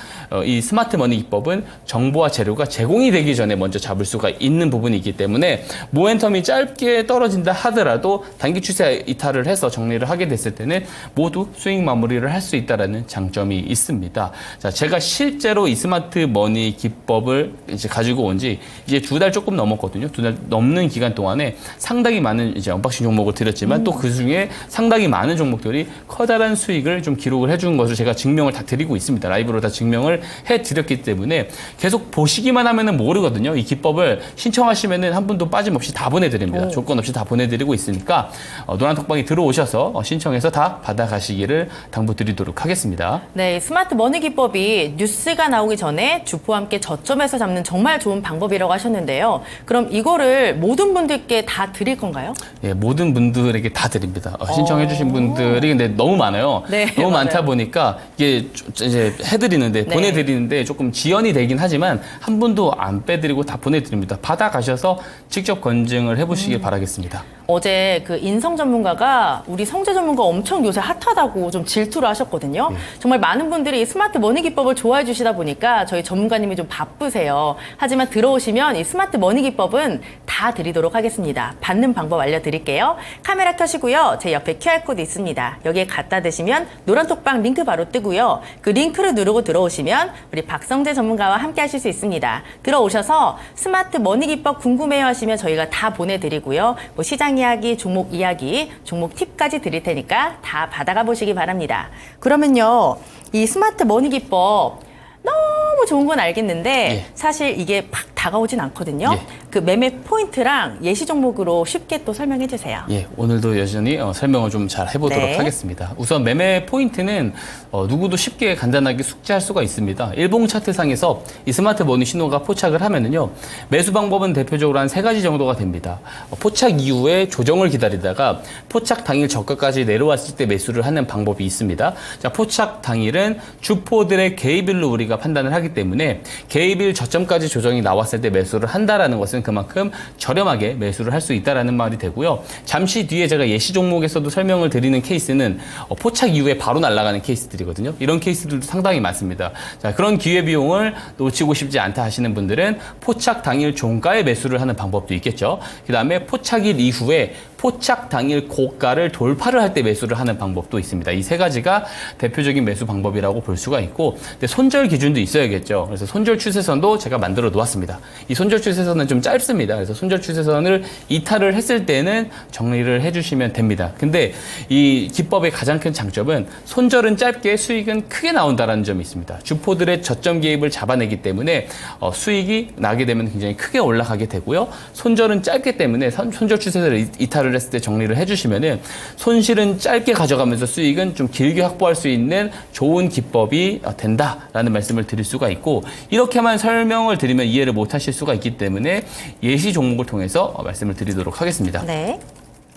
이 스마트 머니 기법은 정보와 재료가 제공이 되기 전에 먼저 잡을 수가 있는 부분이기 때문에 모멘텀이 짧게 떨어진다 하더라도 단기 추세 이탈을 해서 정리를 하게 됐을 때는 모두 수익 마무리를 할 수 있다라는 장점이 있습니다. 자, 제가 실제로 이 스마트 머니 기법을 이제 가지고 온 지 이제 2달 조금 넘었거든요. 2달 넘는 기간 동안에 상당히 많은 이제 언박싱 종목을 드렸지만 또 그 중에 상당히 많은 종목들이 커다란 수익을 좀 기록을 해준 것을 제가 증명을 다 드리고 있습니다. 라이브로 다 증명을 해드렸기 때문에 계속 보시기만 하면은 모르거든요. 이 기법을 신청하시면은 한 분도 빠짐없이 다 보내드립니다. 조건 없이 다 보내드리고 있으니까 노란톡방에 들어오셔서 신청해서 다 받아가시기를 당부드리도록 하겠습니다. 네, 스마트 머니 기법이 뉴스가 나오기 전에 주포와 함께 저점에서 잡는 정말 좋은 방법이라고 하셨는데요. 그럼 이거를 모든 분들께 다 드릴 건가요? 예, 모든 분들에게 다 드립니다. 신청해주신 분들이 근데 너무 많아요. 네, 너무 맞아요. 많다 보니까 이게 이제 해드리는데 네. 보내드리는데 조금 지연이 되긴 하지만 한 분도 안 빼드리고 다 보내드립니다. 받아가셔서 직접 검증을 해보시길 바라겠습니다. 어제 그 인성 전문가가 우리 성재 전문가 엄청 요새 핫하다고 좀 질투를 하셨거든요. 정말 많은 분들이 이 스마트 머니 기법을 좋아해 주시다 보니까 저희 전문가님이 좀 바쁘세요. 하지만 들어오시면 이 스마트 머니 기법은 다 드리도록 하겠습니다. 받는 방법 알려드릴게요. 카메라 켜시고요. 제 옆에 QR코드 있습니다. 여기에 갖다 대시면 노란톡방 링크 바로 뜨고요. 그 링크를 누르고 들어오시면 우리 박성재 전문가와 함께 하실 수 있습니다. 들어오셔서 스마트 머니 기법 궁금해요 하시면 저희가 다 보내드리고요. 뭐 시장 이야기, 종목 이야기, 종목 팁까지 드릴 테니까 다 받아가 보시기 바랍니다. 그러면요, 이 스마트 머니 기법 너무 좋은 건 알겠는데 예. 사실 이게 팍 다가오진 않거든요. 예. 그 매매 포인트랑 예시 종목으로 쉽게 또 설명해 주세요. 예, 오늘도 여전히 설명을 좀 잘 해보도록 네. 하겠습니다. 우선 매매 포인트는 누구도 쉽게 간단하게 숙지할 수가 있습니다. 일봉 차트상에서 이 스마트 머니 신호가 포착을 하면은요, 매수 방법은 대표적으로 한 3가지 정도가 됩니다. 포착 이후에 조정을 기다리다가 포착 당일 저가까지 내려왔을 때 매수를 하는 방법이 있습니다. 자, 포착 당일은 주포들의 개입일로 우리가 판단을 하기 때문에 개입일 저점까지 조정이 나왔을 봤을 때 매수를 한다라는 것은 그만큼 저렴하게 매수를 할 수 있다라는 말이 되고요. 잠시 뒤에 제가 예시 종목에서도 설명을 드리는 케이스는 포착 이후에 바로 날아가는 케이스들이거든요. 이런 케이스들도 상당히 많습니다. 자, 그런 기회비용을 놓치고 싶지 않다 하시는 분들은 포착 당일 종가에 매수를 하는 방법도 있겠죠. 그 다음에 포착일 이후에 포착 당일 고가를 돌파를 할 때 매수를 하는 방법도 있습니다. 이 세 가지가 대표적인 매수 방법이라고 볼 수가 있고, 근데 손절 기준도 있어야겠죠. 그래서 손절 추세선도 제가 만들어 놓았습니다. 이 손절 추세선은 좀 짧습니다. 그래서 손절 추세선을 이탈을 했을 때는 정리를 해주시면 됩니다. 근데 이 기법의 가장 큰 장점은 손절은 짧게 수익은 크게 나온다는 점이 있습니다. 주포들의 저점 개입을 잡아내기 때문에 수익이 나게 되면 굉장히 크게 올라가게 되고요. 손절은 짧기 때문에 손절 추세선을 이탈을 했을 때 정리를 해주시면은 손실은 짧게 가져가면서 수익은 좀 길게 확보할 수 있는 좋은 기법이 된다라는 말씀을 드릴 수가 있고, 이렇게만 설명을 드리면 이해를 못 하실 수가 있기 때문에 예시 종목을 통해서 말씀을 드리도록 하겠습니다. 네.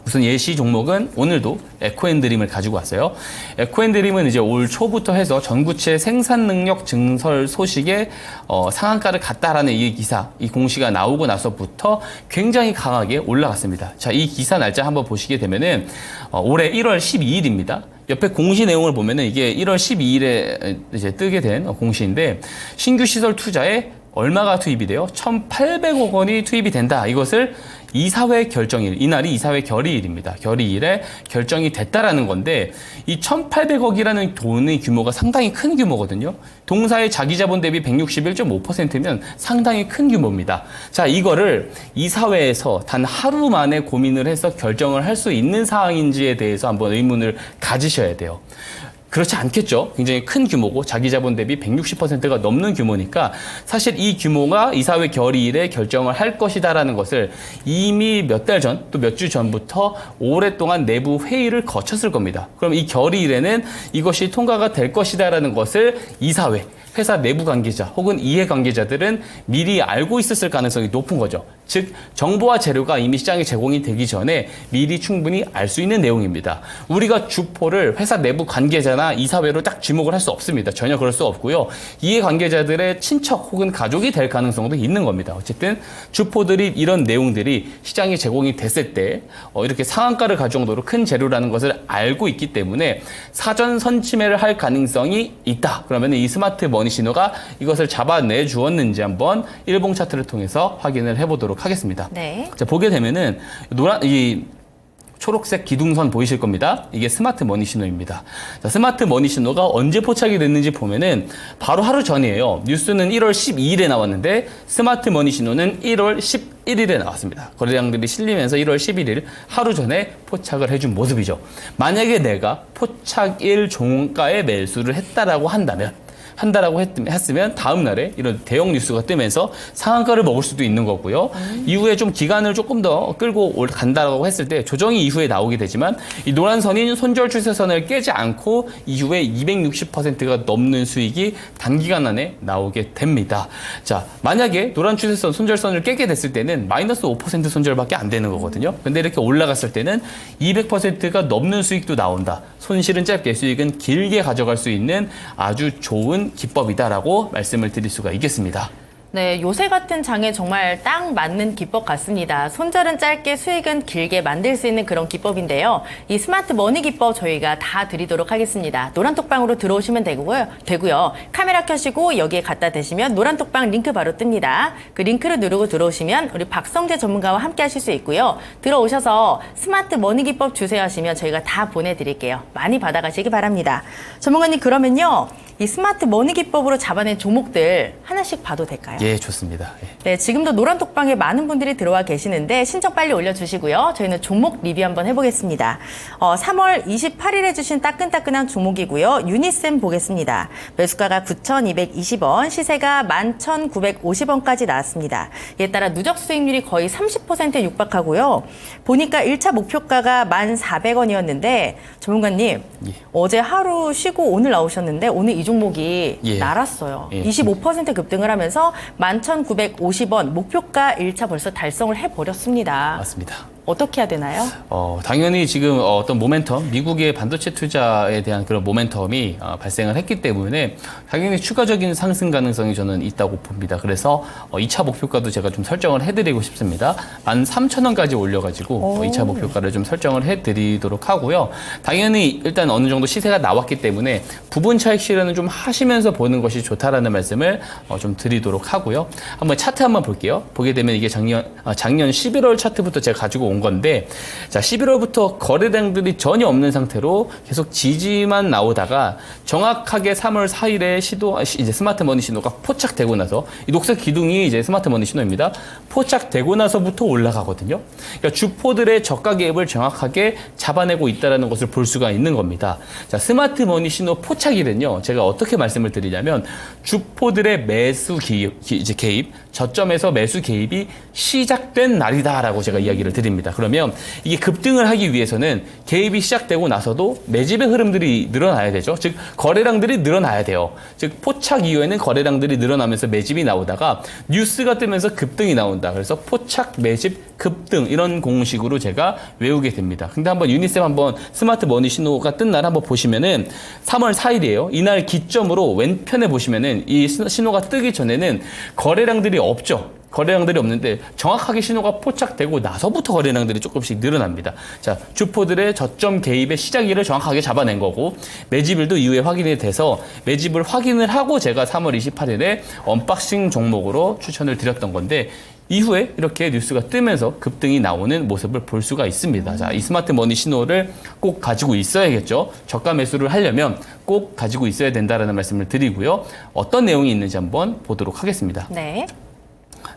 우선 예시 종목은 오늘도 에코앤드림을 가지고 왔어요. 에코앤드림은 이제 올 초부터 해서 전구체 생산 능력 증설 소식에 상한가를 갔다라는 이 기사, 이 공시가 나오고 나서부터 굉장히 강하게 올라갔습니다. 자, 이 기사 날짜 한번 보시게 되면은 올해 1월 12일입니다. 옆에 공시 내용을 보면은 이게 1월 12일에 이제 뜨게 된 공시인데, 신규 시설 투자에 얼마가 투입이 돼요? 1,800억 원이 투입이 된다. 이것을 이사회 결정일, 이날이 이사회 결의일입니다. 결의일에 결정이 됐다라는 건데, 이 1,800억이라는 돈의 규모가 상당히 큰 규모거든요. 동사의 자기자본 대비 161.5%면 상당히 큰 규모입니다. 자, 이거를 이사회에서 단 하루 만에 고민을 해서 결정을 할 수 있는 사항인지에 대해서 한번 의문을 가지셔야 돼요. 그렇지 않겠죠. 굉장히 큰 규모고 자기자본 대비 160%가 넘는 규모니까 사실 이 규모가 이사회 결의일에 결정을 할 것이다라는 것을 이미 몇 달 전, 또 몇 주 전부터 오랫동안 내부 회의를 거쳤을 겁니다. 그럼 이 결의일에는 이것이 통과가 될 것이다라는 것을 이사회, 회사 내부 관계자 혹은 이해 관계자들은 미리 알고 있었을 가능성이 높은 거죠. 즉, 정보와 재료가 이미 시장에 제공이 되기 전에 미리 충분히 알 수 있는 내용입니다. 우리가 주포를 회사 내부 관계자나 이사회로 딱 지목을 할 수 없습니다. 전혀 그럴 수 없고요. 이해 관계자들의 친척 혹은 가족이 될 가능성도 있는 겁니다. 어쨌든 주포들이 이런 내용들이 시장에 제공이 됐을 때 이렇게 상한가를 갈 정도로 큰 재료라는 것을 알고 있기 때문에 사전 선침해를 할 가능성이 있다. 그러면 이 스마트 머니 신호가 이것을 잡아내 주었는지 한번 일봉 차트를 통해서 확인을 해보도록 하겠습니다. 네. 자, 보게 되면은 이 초록색 기둥선 보이실 겁니다. 이게 스마트 머니 신호입니다. 자, 스마트 머니 신호가 언제 포착이 됐는지 보면은 바로 하루 전이에요. 뉴스는 1월 12일에 나왔는데 스마트 머니 신호는 1월 11일에 나왔습니다. 거래량들이 실리면서 1월 11일 하루 전에 포착을 해준 모습이죠. 만약에 내가 포착일 종가에 매수를 했다라고 했으면 다음 날에 이런 대형 뉴스가 뜨면서 상한가를 먹을 수도 있는 거고요. 이후에 좀 기간을 조금 더 끌고 간다라고 했을 때 조정이 이후에 나오게 되지만 이 노란 선인 손절 추세선을 깨지 않고 이후에 260%가 넘는 수익이 단기간 안에 나오게 됩니다. 자, 만약에 노란 추세선 손절선을 깨게 됐을 때는 마이너스 5% 손절밖에 안 되는 거거든요. 근데 이렇게 올라갔을 때는 200%가 넘는 수익도 나온다. 손실은 짧게, 수익은 길게 가져갈 수 있는 아주 좋은 기법이다라고 말씀을 드릴 수가 있겠습니다. 네, 요새 같은 장에 정말 딱 맞는 기법 같습니다. 손절은 짧게, 수익은 길게 만들 수 있는 그런 기법인데요. 이 스마트 머니 기법 저희가 다 드리도록 하겠습니다. 노란톡방으로 들어오시면 되고요. 카메라 켜시고 여기에 갖다 대시면 노란톡방 링크 바로 뜹니다. 그 링크를 누르고 들어오시면 우리 박성재 전문가와 함께 하실 수 있고요. 들어오셔서 스마트 머니 기법 주세요 하시면 저희가 다 보내드릴게요. 많이 받아가시기 바랍니다. 전문가님, 그러면요, 이 스마트 머니 기법으로 잡아낸 종목들 하나씩 봐도 될까요? 예, 좋습니다. 예. 네, 지금도 노란톡방에 많은 분들이 들어와 계시는데 신청 빨리 올려주시고요. 저희는 종목 리뷰 한번 해보겠습니다. 3월 28일에 주신 따끈따끈한 종목이고요. 유니셈 보겠습니다. 매수가가 9,220원, 시세가 11,950원까지 나왔습니다. 이에 따라 누적 수익률이 거의 30%에 육박하고요. 보니까 1차 목표가가 1,400원이었는데 전문가님, 예. 어제 하루 쉬고 오늘 나오셨는데 오늘 이 종목이 예. 날았어요. 예. 25% 급등을 하면서 11,950원 목표가 1차 벌써 달성을 해버렸습니다. 맞습니다. 어떻게 해야 되나요? 당연히 지금 어떤 모멘텀, 미국의 반도체 투자에 대한 그런 모멘텀이 발생을 했기 때문에 당연히 추가적인 상승 가능성이 저는 있다고 봅니다. 그래서 2차 목표가도 제가 좀 설정을 해드리고 싶습니다. 13,000원까지 올려가지고 2차 목표가를 좀 설정을 해드리도록 하고요. 당연히 일단 어느 정도 시세가 나왔기 때문에 부분 차익 실현은 좀 하시면서 보는 것이 좋다라는 말씀을 좀 드리도록 하고요. 한번 차트 한번 볼게요. 보게 되면 이게 작년 11월 차트부터 제가 가지고 온 건데, 자, 11월부터 거래량들이 전혀 없는 상태로 계속 지지만 나오다가 정확하게 3월 4일에 이제 스마트 머니 신호가 포착되고 나서, 이 녹색 기둥이 이제 스마트 머니 신호입니다. 포착되고 나서부터 올라가거든요. 그러니까 주포들의 저가 갭을 정확하게 잡아내고 있다는 것을 볼 수가 있는 겁니다. 자, 스마트 머니 신호 포착일은요, 제가 어떻게 말씀을 드리냐면, 주포들의 매수 개입, 저점에서 매수 개입이 시작된 날이다라고 제가 이야기를 드립니다. 그러면 이게 급등을 하기 위해서는 개입이 시작되고 나서도 매집의 흐름들이 늘어나야 되죠. 즉, 거래량들이 늘어나야 돼요. 즉, 포착 이후에는 거래량들이 늘어나면서 매집이 나오다가 뉴스가 뜨면서 급등이 나온다. 그래서 포착, 매집, 급등 이런 공식으로 제가 외우게 됩니다. 근데 한번 유니셈 한번 스마트 머니 신호가 뜬 날 한번 보시면은 3월 4일이에요. 이날 기점으로 왼편에 보시면은 이 신호가 뜨기 전에는 거래량들이 없죠. 거래량들이 없는데 정확하게 신호가 포착되고 나서부터 거래량들이 조금씩 늘어납니다. 자, 주포들의 저점 개입의 시작일을 정확하게 잡아낸 거고, 매집일도 이후에 확인이 돼서 매집을 확인을 하고 제가 3월 28일에 언박싱 종목으로 추천을 드렸던 건데, 이후에 이렇게 뉴스가 뜨면서 급등이 나오는 모습을 볼 수가 있습니다. 자, 이 스마트 머니 신호를 꼭 가지고 있어야겠죠. 저가 매수를 하려면 꼭 가지고 있어야 된다라는 말씀을 드리고요. 어떤 내용이 있는지 한번 보도록 하겠습니다. 네.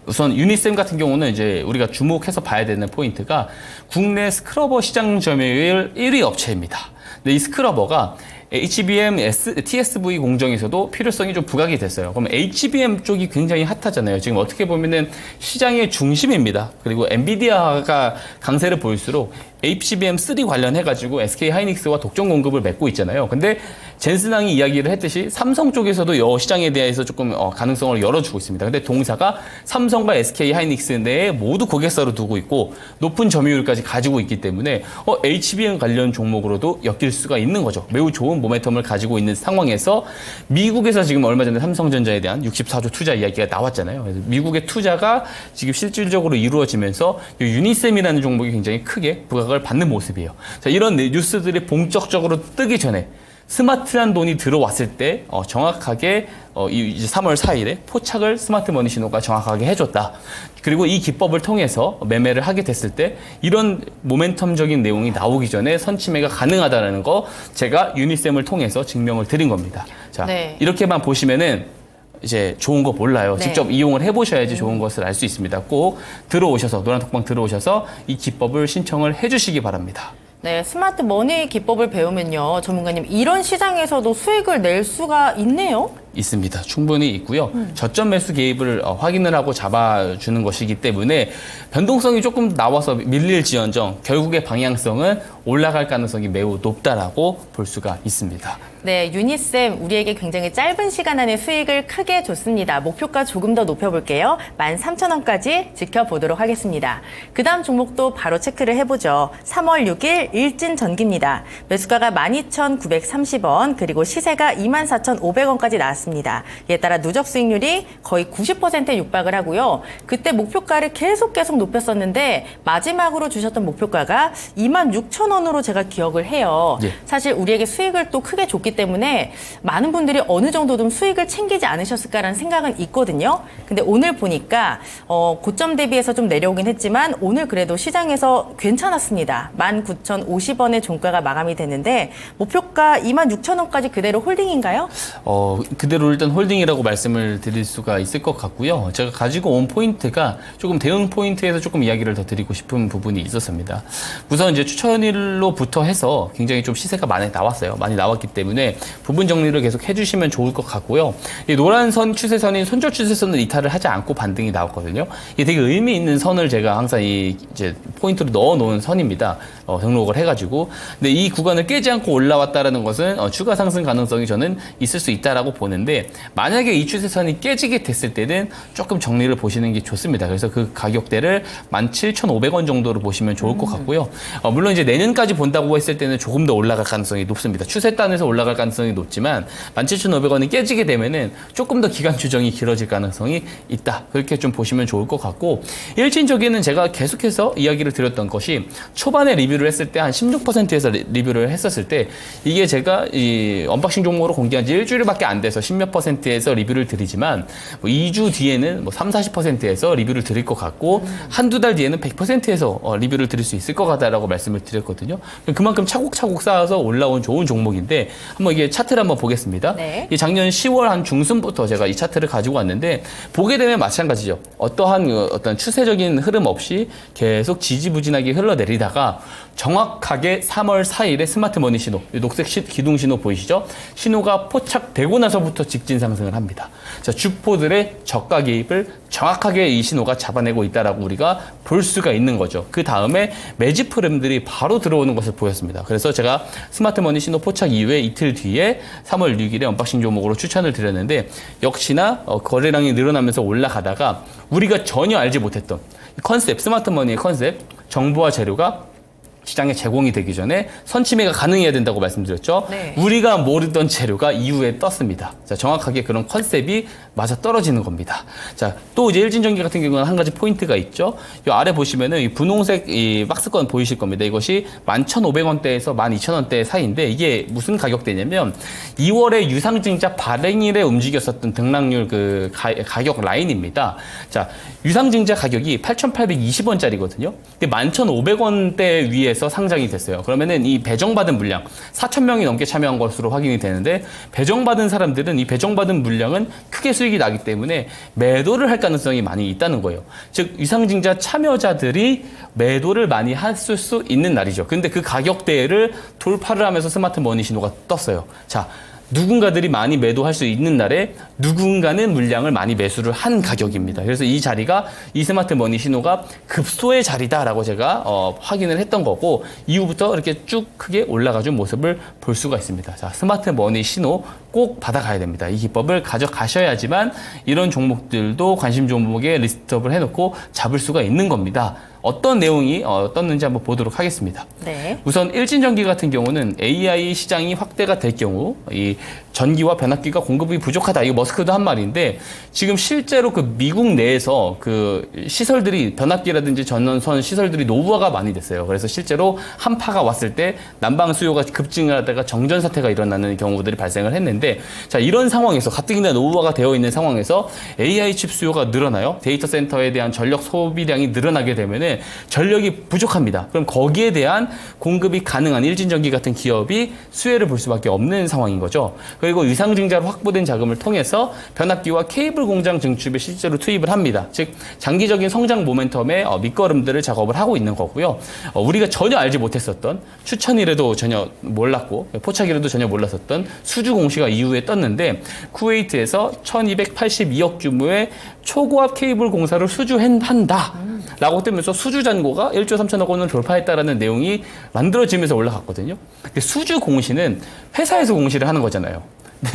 우선 유니셈 같은 경우는 이제 우리가 주목해서 봐야 되는 포인트가 국내 스크러버 시장 점유율 1위 업체입니다. 근데 이 스크러버가 HBM, TSV 공정에서도 필요성이 좀 부각이 됐어요. 그럼 HBM 쪽이 굉장히 핫하잖아요. 지금 어떻게 보면은 시장의 중심입니다. 그리고 엔비디아가 강세를 보일수록 HBM3 관련해가지고 SK 하이닉스와 독점 공급을 맺고 있잖아요. 근데 젠슨왕이 이야기를 했듯이 삼성 쪽에서도 이 시장에 대해서 조금 가능성을 열어주고 있습니다. 근데 동사가 삼성과 SK 하이닉스 내에 모두 고객사로 두고 있고 높은 점유율까지 가지고 있기 때문에 HBM 관련 종목으로도 엮일 수가 있는 거죠. 매우 좋은 모멘텀을 가지고 있는 상황에서 미국에서 지금 얼마 전에 삼성전자에 대한 64조 투자 이야기가 나왔잖아요. 그래서 미국의 투자가 지금 실질적으로 이루어지면서 유니셈이라는 종목이 굉장히 크게 부각을 받는 모습이에요. 자, 이런 뉴스들이 본격적으로 뜨기 전에 스마트한 돈이 들어왔을 때 정확하게 이제 3월 4일에 포착을 스마트 머니 신호가 정확하게 해줬다. 그리고 이 기법을 통해서 매매를 하게 됐을 때 이런 모멘텀적인 내용이 나오기 전에 선침해가 가능하다는 거 제가 유니셈을 통해서 증명을 드린 겁니다. 자, 네. 이렇게만 보시면은 이제 좋은 거 몰라요. 네. 직접 이용을 해보셔야지 좋은 것을 알 수 있습니다. 꼭 들어오셔서 노란톡방 들어오셔서 이 기법을 신청을 해주시기 바랍니다. 네, 스마트 머니 기법을 배우면요, 전문가님, 이런 시장에서도 수익을 낼 수가 있네요? 있습니다. 충분히 있고요. 저점 매수 개입을 확인을 하고 잡아주는 것이기 때문에 변동성이 조금 나와서 밀릴지언정 결국의 방향성은 올라갈 가능성이 매우 높다라고 볼 수가 있습니다. 네, 유니셈 우리에게 굉장히 짧은 시간 안에 수익을 크게 줬습니다. 목표가 조금 더 높여볼게요. 13,000원까지 지켜보도록 하겠습니다. 그 다음 종목도 바로 체크를 해보죠. 3월 6일 일진전기입니다. 매수가가 12,930원, 그리고 시세가 24,500원까지 나왔습니다. 이에 따라 누적 수익률이 거의 90%에 육박을 하고요. 그때 목표가를 계속 높였었는데 마지막으로 주셨던 목표가가 26,000원으로 제가 기억을 해요. 예. 사실 우리에게 수익을 또 크게 줬기 때문에 많은 분들이 어느 정도 좀 수익을 챙기지 않으셨을까라는 생각은 있거든요. 근데 오늘 보니까 고점 대비해서 좀 내려오긴 했지만 오늘 그래도 시장에서 괜찮았습니다. 19,050원의 종가가 마감이 됐는데 목표가 26,000원까지 그대로 홀딩인가요? 그대로 일단 홀딩이라고 말씀을 드릴 수가 있을 것 같고요. 제가 가지고 온 포인트가 조금 대응 포인트에서 조금 이야기를 더 드리고 싶은 부분이 있었습니다. 우선 이제 추천일로부터 해서 굉장히 좀 시세가 많이 나왔어요. 많이 나왔기 때문에 부분 정리를 계속 해주시면 좋을 것 같고요. 이 노란 선 추세선인 손절 추세선을 이탈을 하지 않고 반등이 나왔거든요. 이게 되게 의미 있는 선을 제가 항상 이제 포인트로 넣어 놓은 선입니다. 등록을 해가지고. 근데 이 구간을 깨지 않고 올라왔다라는 것은 추가 상승 가능성이 저는 있을 수 있다라고 보는데. 있는데 만약에 이 추세선이 깨지게 됐을 때는 조금 정리를 보시는 게 좋습니다. 그래서 그 가격대를 17,500원 정도로 보시면 좋을 것 같고요. 물론 이제 내년까지 본다고 했을 때는 조금 더 올라갈 가능성이 높습니다. 추세단에서 올라갈 가능성이 높지만 17,500원이 깨지게 되면은 조금 더 기간 추정이 길어질 가능성이 있다. 그렇게 좀 보시면 좋을 것 같고, 일진저기는 제가 계속해서 이야기를 드렸던 것이 초반에 리뷰를 했을 때 한 16%에서 리뷰를 했었을 때 이게 제가 이 언박싱 종목으로 공개한 지 일주일밖에 안 돼서 10몇 %에서 리뷰를 드리지만 뭐 2주 뒤에는 뭐 40에서 리뷰를 드릴 것 같고 한두 달 뒤에는 100%에서 리뷰를 드릴 수 있을 것 같다라고 말씀을 드렸거든요. 그만큼 차곡차곡 쌓아서 올라온 좋은 종목인데 한번 이게 차트를 한번 보겠습니다. 네. 이 작년 10월 한 중순부터 제가 이 차트를 가지고 왔는데 보게 되면 마찬가지죠. 어떠한 어떤 추세적인 흐름 없이 계속 지지부진하게 흘러내리다가 정확하게 3월 4일에 스마트 머니 신호, 녹색 기둥 신호 보이시죠? 신호가 포착되고 나서부터 직진 상승을 합니다. 자, 주포들의 저가 개입을 정확하게 이 신호가 잡아내고 있다라고 우리가 볼 수가 있는 거죠. 그 다음에 매집 흐름들이 바로 들어오는 것을 보였습니다. 그래서 제가 스마트 머니 신호 포착 이후에 이틀 뒤에 3월 6일에 언박싱 종목으로 추천을 드렸는데 역시나 거래량이 늘어나면서 올라가다가 우리가 전혀 알지 못했던 컨셉, 스마트 머니의 컨셉, 정보와 재료가 시장에 제공이 되기 전에 선침해가 가능해야 된다고 말씀드렸죠. 네. 우리가 모르던 재료가 이후에 떴습니다. 자, 정확하게 그런 컨셉이 맞아 떨어지는 겁니다. 자, 또 이제 일진전기 같은 경우는 한 가지 포인트가 있죠. 이 아래 보시면은 이 분홍색 이 박스권 보이실 겁니다. 이것이 11,500원대에서 12,000원대 사이인데 이게 무슨 가격대냐면 2월에 유상증자 발행일에 움직였었던 등락률 그 가격 라인입니다. 자, 유상증자 가격이 8,820원짜리거든요. 근데 11,500원대 위에서 상장이 됐어요. 그러면은 이 배정받은 물량 4,000명이 넘게 참여한 것으로 확인이 되는데 배정받은 사람들은 이 배정받은 물량은 크게 수익이 나기 때문에 매도를 할 가능성이 많이 있다는 거예요. 즉 유상증자 참여자들이 매도를 많이 했을 수 있는 날이죠. 근데 그 가격대를 돌파를 하면서 스마트 머니 신호가 떴어요. 자, 누군가들이 많이 매도할 수 있는 날에 누군가는 물량을 많이 매수를 한 가격입니다. 그래서 이 자리가 이 스마트 머니 신호가 급소의 자리다라고 제가 확인을 했던 거고 이후부터 이렇게 쭉 크게 올라가준 모습을 볼 수가 있습니다. 자, 스마트 머니 신호 꼭 받아가야 됩니다. 이 기법을 가져가셔야지만 이런 종목들도 관심 종목에 리스트업을 해놓고 잡을 수가 있는 겁니다. 어떤 내용이 떴는지 한번 보도록 하겠습니다. 네. 우선 일진전기 같은 경우는 AI 시장이 확대가 될 경우 이 전기와 변압기가 공급이 부족하다. 이거 머스크도 한 말인데 지금 실제로 그 미국 내에서 그 시설들이 변압기라든지 전원선 시설들이 노후화가 많이 됐어요. 그래서 실제로 한파가 왔을 때 난방 수요가 급증을 하다가 정전 사태가 일어나는 경우들이 발생을 했는데 자, 이런 상황에서 가뜩이나 노후화가 되어 있는 상황에서 AI 칩 수요가 늘어나요. 데이터 센터에 대한 전력 소비량이 늘어나게 되면은 전력이 부족합니다. 그럼 거기에 대한 공급이 가능한 일진전기 같은 기업이 수혜를 볼 수밖에 없는 상황인 거죠. 그리고 유상증자로 확보된 자금을 통해서 변압기와 케이블 공장 증축에 실제로 투입을 합니다. 즉 장기적인 성장 모멘텀의 밑거름들을 작업을 하고 있는 거고요. 우리가 전혀 알지 못했었던 추천이라도 전혀 몰랐고 포착이라도 전혀 몰랐었던 수주 공시가 이후에 떴는데 쿠웨이트에서 1282억 규모의 초고압 케이블 공사를 수주한다 라고 뜨면서 수주 잔고가 1조 3천억 원을 돌파했다라는 내용이 만들어지면서 올라갔거든요. 근데 수주 공시는 회사에서 공시를 하는 거잖아요.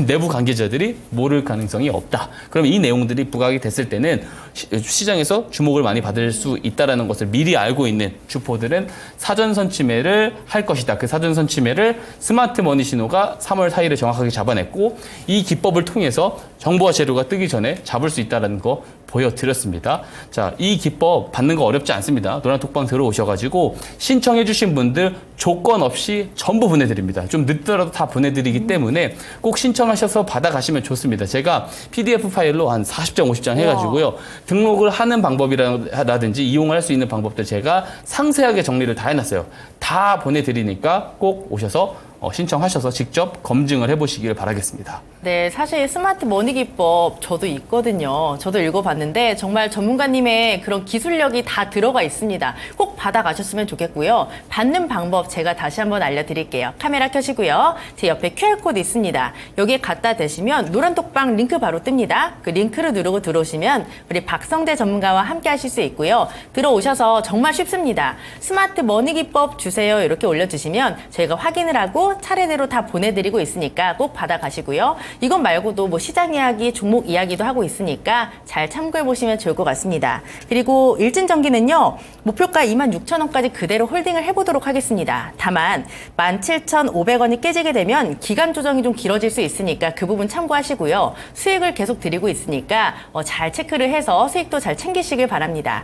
내부 관계자들이 모를 가능성이 없다. 그럼 이 내용들이 부각이 됐을 때는 시장에서 주목을 많이 받을 수 있다는 것을 미리 알고 있는 주포들은 사전 선침해를 할 것이다. 그 사전 선침해를 스마트 머니 신호가 3월 4일에 정확하게 잡아냈고 이 기법을 통해서 정보와 재료가 뜨기 전에 잡을 수 있다는 거 보여드렸습니다. 자, 이 기법 받는 거 어렵지 않습니다. 노란톡방 들어오셔가지고 신청해주신 분들 조건 없이 전부 보내드립니다. 좀 늦더라도 다 보내드리기 때문에 꼭 신청하셔서 받아가시면 좋습니다. 제가 PDF 파일로 한 40장, 50장 해가지고요. 등록을 하는 방법이라든지 이용할 수 있는 방법들 제가 상세하게 정리를 다 해놨어요. 다 보내드리니까 꼭 오셔서 신청하셔서 직접 검증을 해보시길 바라겠습니다. 네, 사실 스마트 머니 기법 저도 있거든요. 저도 읽어봤는데 정말 전문가님의 그런 기술력이 다 들어가 있습니다. 꼭 받아가셨으면 좋겠고요. 받는 방법 제가 다시 한번 알려드릴게요. 카메라 켜시고요. 제 옆에 QR코드 있습니다. 여기에 갖다 대시면 노란톡방 링크 바로 뜹니다. 그 링크를 누르고 들어오시면 우리 박성대 전문가와 함께 하실 수 있고요. 들어오셔서 정말 쉽습니다. 스마트 머니 기법 주세요. 이렇게 올려주시면 저희가 확인을 하고 링크로 차례대로 다 보내드리고 있으니까 꼭 받아가시고요. 이것 말고도 뭐 시장 이야기, 종목 이야기도 하고 있으니까 잘 참고해보시면 좋을 것 같습니다. 그리고 일진전기는요, 목표가 26,000원까지 그대로 홀딩을 해보도록 하겠습니다. 다만 17,500원이 깨지게 되면 기간 조정이 좀 길어질 수 있으니까 그 부분 참고하시고요. 수익을 계속 드리고 있으니까 잘 체크를 해서 수익도 잘 챙기시길 바랍니다.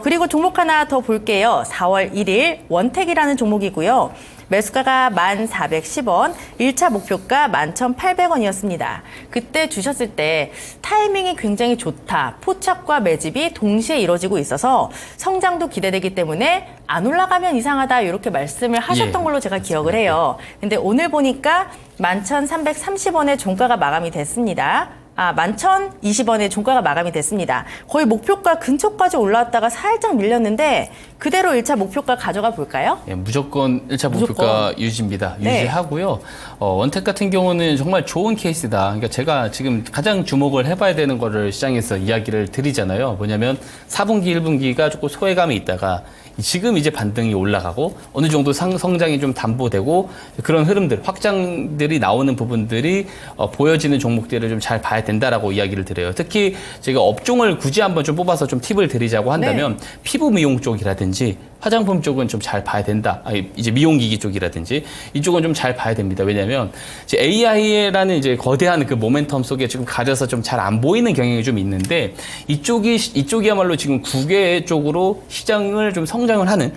그리고 종목 하나 더 볼게요. 4월 1일 원택이라는 종목이고요. 매수가가 1,410원, 1차 목표가 11,800원이었습니다. 그때 주셨을 때 타이밍이 굉장히 좋다. 포착과 매집이 동시에 이루어지고 있어서 성장도 기대되기 때문에 안 올라가면 이상하다 이렇게 말씀을 하셨던 걸로 제가 기억을 해요. 근데 오늘 보니까 11,330원에 종가가 마감이 됐습니다. 11,020원에 종가가 마감이 됐습니다. 거의 목표가 근처까지 올라왔다가 살짝 밀렸는데 그대로 1차 목표가 가져가 볼까요? 예, 무조건 1차 목표가 유지입니다. 네. 유지하고요. 원택 같은 경우는 정말 좋은 케이스다. 그러니까 제가 지금 가장 주목을 해봐야 되는 거를 시장에서 이야기를 드리잖아요. 뭐냐면 4분기, 1분기가 조금 소외감이 있다가 지금 이제 반등이 올라가고 어느 정도 성장이 좀 담보되고 그런 흐름들, 확장들이 나오는 부분들이 보여지는 종목들을 좀 잘 봐야 된다라고 이야기를 드려요. 특히 제가 업종을 굳이 한번 좀 뽑아서 좀 팁을 드리자고 한다면 피부 미용 쪽이라든지 화장품 쪽은 좀 잘 봐야 된다. 이제 미용기기 쪽이라든지 이쪽은 좀 잘 봐야 됩니다. 왜냐하면 이제 AI라는 이제 거대한 그 모멘텀 속에 지금 가려서 좀 잘 안 보이는 경향이 좀 있는데 이쪽이야말로 지금 구개 쪽으로 시장을 좀 성장을 하는.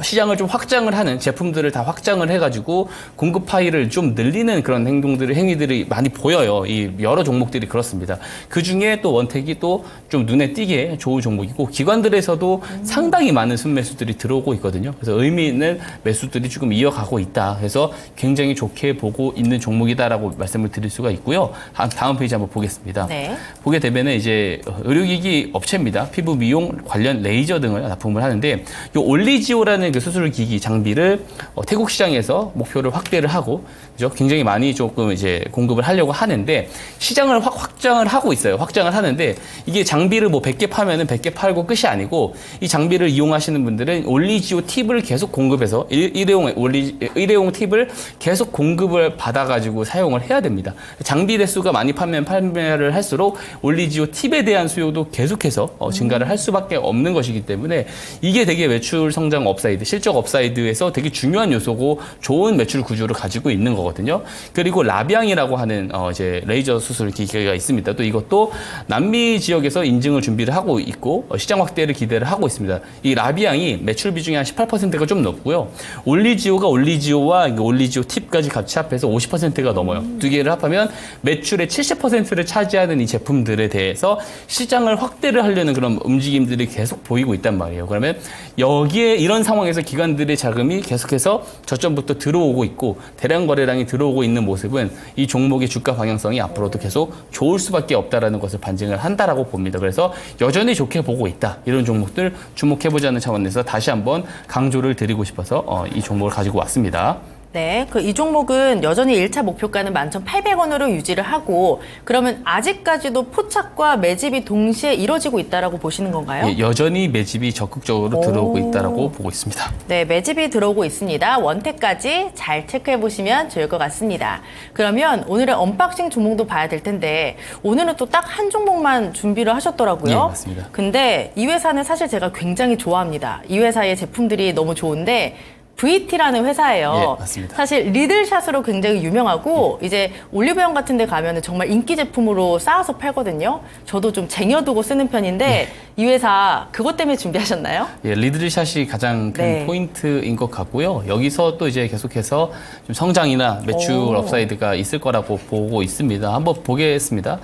시장을 좀 확장을 하는 제품들을 다 확장을 해가지고 공급 파일을 좀 늘리는 그런 행위들이 많이 보여요. 이 여러 종목들이 그렇습니다. 그 중에 또 원택이 또 좀 눈에 띄게 좋은 종목이고 기관들에서도 상당히 많은 순매수들이 들어오고 있거든요. 그래서 의미 있는 매수들이 지금 이어가고 있다. 그래서 굉장히 좋게 보고 있는 종목이다라고 말씀을 드릴 수가 있고요. 다음 페이지 한번 보겠습니다. 네. 보게 되면은 이제 의료기기 업체입니다. 피부 미용 관련 레이저 등을 납품을 하는데 이 올리지오라는 그 수술 기기 장비를 태국 시장에서 목표를 확대를 하고 그죠? 굉장히 많이 조금 이제 공급을 하려고 하는데 시장을 확장을 하고 있어요. 확장을 하는데 이게 장비를 뭐 100개 파면은 100개 팔고 끝이 아니고 이 장비를 이용하시는 분들은 올리지오 팁을 계속 공급해서 일회용 팁을 계속 공급을 받아가지고 사용을 해야 됩니다. 장비 대수가 많이 판매를 할수록 올리지오 팁에 대한 수요도 계속해서 증가를 할 수밖에 없는 것이기 때문에 이게 되게 매출 성장 업사이드, 실적 업사이드에서 되게 중요한 요소고 좋은 매출 구조를 가지고 있는 거거든요. 그리고 라비앙이라고 하는 이제 레이저 수술 기계가 있습니다. 또 이것도 남미 지역에서 인증을 준비를 하고 있고 시장 확대를 기대를 하고 있습니다. 이 라비앙이 매출 비중이 한 18%가 좀 높고요. 올리지오와 올리지오 팁까지 같이 합해서 50%가 넘어요. 두 개를 합하면 매출의 70%를 차지하는 이 제품들에 대해서 시장을 확대를 하려는 그런 움직임들이 계속 보이고 있단 말이에요. 그러면 여기에 이런 상황에서 기관들의 자금이 계속해서 저점부터 들어오고 있고 대량 거래량이 들어오고 있는 모습은 이 종목의 주가 방향성이 앞으로도 계속 좋을 수밖에 없다라는 것을 반증을 한다라고 봅니다. 그래서 여전히 좋게 보고 있다. 이런 종목들 주목해보자는 차원에서 다시 한번 강조를 드리고 싶어서 이 종목을 가지고 왔습니다. 네, 이 종목은 여전히 1차 목표가는 11,800원으로 유지를 하고 그러면 아직까지도 포착과 매집이 동시에 이루어지고 있다라고 보시는 건가요? 예, 여전히 매집이 적극적으로 들어오고 있다라고 보고 있습니다. 네, 매집이 들어오고 있습니다. 원택까지 잘 체크해 보시면 좋을 것 같습니다. 그러면 오늘의 언박싱 종목도 봐야 될 텐데 오늘은 또 딱 한 종목만 준비를 하셨더라고요. 네, 맞습니다. 근데 이 회사는 사실 제가 굉장히 좋아합니다. 이 회사의 제품들이 너무 좋은데 VT라는 회사예요. 예, 맞습니다. 사실 리들샷으로 굉장히 유명하고 이제 올리브영 같은 데 가면은 정말 인기 제품으로 쌓아서 팔거든요. 저도 좀 쟁여두고 쓰는 편인데 이 회사 그것 때문에 준비하셨나요? 예, 리들샷이 가장 큰 네. 포인트인 것 같고요. 여기서 또 이제 계속해서 좀 성장이나 매출 업사이드가 있을 거라고 보고 있습니다. 한번 보겠습니다.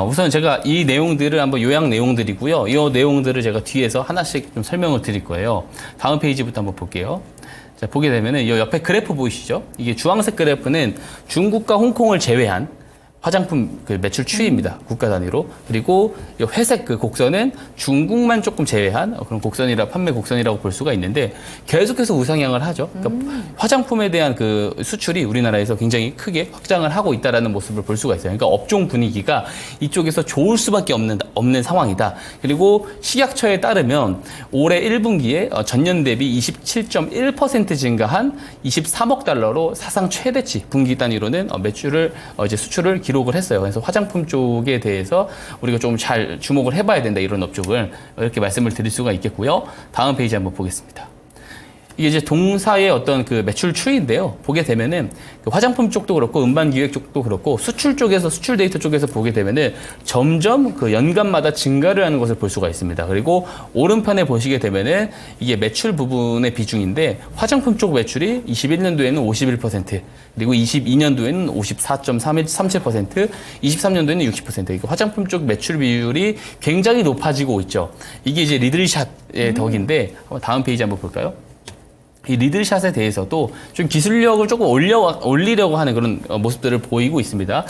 우선 제가 이 내용들을 한번 요약 내용들이고요. 이 내용들을 제가 뒤에서 하나씩 좀 설명을 드릴 거예요. 다음 페이지부터 한번 볼게요. 자, 보게 되면은 이 옆에 그래프 보이시죠? 이게 주황색 그래프는 중국과 홍콩을 제외한 화장품 그 매출 추이입니다. 국가 단위로. 그리고 이 회색 그 곡선은 중국만 조금 제외한 그런 곡선이라 판매 곡선이라고 볼 수가 있는데 계속해서 우상향을 하죠. 그러니까 화장품에 대한 그 수출이 우리나라에서 굉장히 크게 확장을 하고 있다라는 모습을 볼 수가 있어요. 그러니까 업종 분위기가 이쪽에서 좋을 수밖에 없는 상황이다. 그리고 식약처에 따르면 올해 1분기에 전년 대비 27.1% 증가한 23억 달러로 사상 최대치 분기 단위로는 매출을 이제 수출을 기록을 했어요. 그래서 화장품 쪽에 대해서 우리가 좀 잘 주목을 해봐야 된다, 이런 업종을 이렇게 말씀을 드릴 수가 있겠고요. 다음 페이지 한번 보겠습니다. 이게 이제 동사의 어떤 그 매출 추이인데요. 보게 되면은 그 화장품 쪽도 그렇고 음반기획 쪽도 그렇고 수출 쪽에서, 수출 데이터 쪽에서 보게 되면은 점점 그 연간마다 증가를 하는 것을 볼 수가 있습니다. 그리고 오른편에 보시게 되면은 이게 매출 부분의 비중인데 화장품 쪽 매출이 21년도에는 51%, 그리고 22년도에는 54.37%, 23년도에는 60%. 이거 화장품 쪽 매출 비율이 굉장히 높아지고 있죠. 이게 이제 리들샷의 덕인데 다음 페이지 한번 볼까요? 이 리들샷에 대해서도 좀 기술력을 조금 올리려고 하는 그런 모습들을 보이고 있습니다.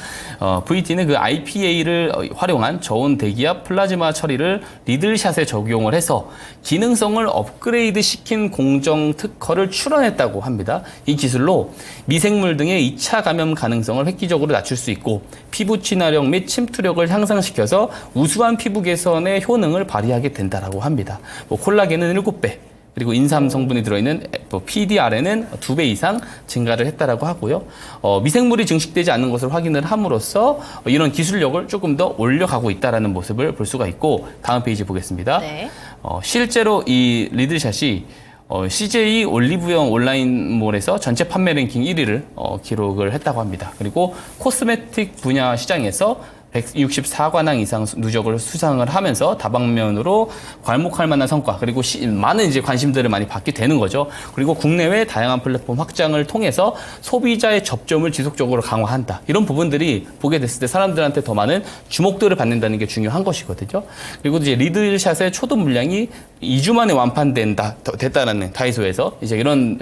VT는 그 IPA를 활용한 저온 대기압 플라즈마 처리를 리들샷에 적용을 해서 기능성을 업그레이드 시킨 공정 특허를 출원했다고 합니다. 이 기술로 미생물 등의 2차 감염 가능성을 획기적으로 낮출 수 있고 피부 친화력 및 침투력을 향상시켜서 우수한 피부 개선의 효능을 발휘하게 된다라고 합니다. 콜라겐은 7배, 그리고 인삼 성분이 들어있는 PDRN은 2배 이상 증가를 했다라고 하고요. 미생물이 증식되지 않는 것을 확인을 함으로써 이런 기술력을 조금 더 올려가고 있다라는 모습을 볼 수가 있고, 다음 페이지 보겠습니다. 네. 실제로 이 리들샷이 CJ 올리브영 온라인몰에서 전체 판매 랭킹 1위를 기록을 했다고 합니다. 그리고 코스메틱 분야 시장에서 164관왕 이상 누적을 수상을 하면서 다방면으로 괄목할 만한 성과, 그리고 많은 이제 관심들을 많이 받게 되는 거죠. 그리고 국내외 다양한 플랫폼 확장을 통해서 소비자의 접점을 지속적으로 강화한다. 이런 부분들이 보게 됐을 때 사람들한테 더 많은 주목도를 받는다는 게 중요한 것이거든요. 그리고 이제 리들샷의 초도 물량이 2주 만에 됐다라는 다이소에서 이제 이런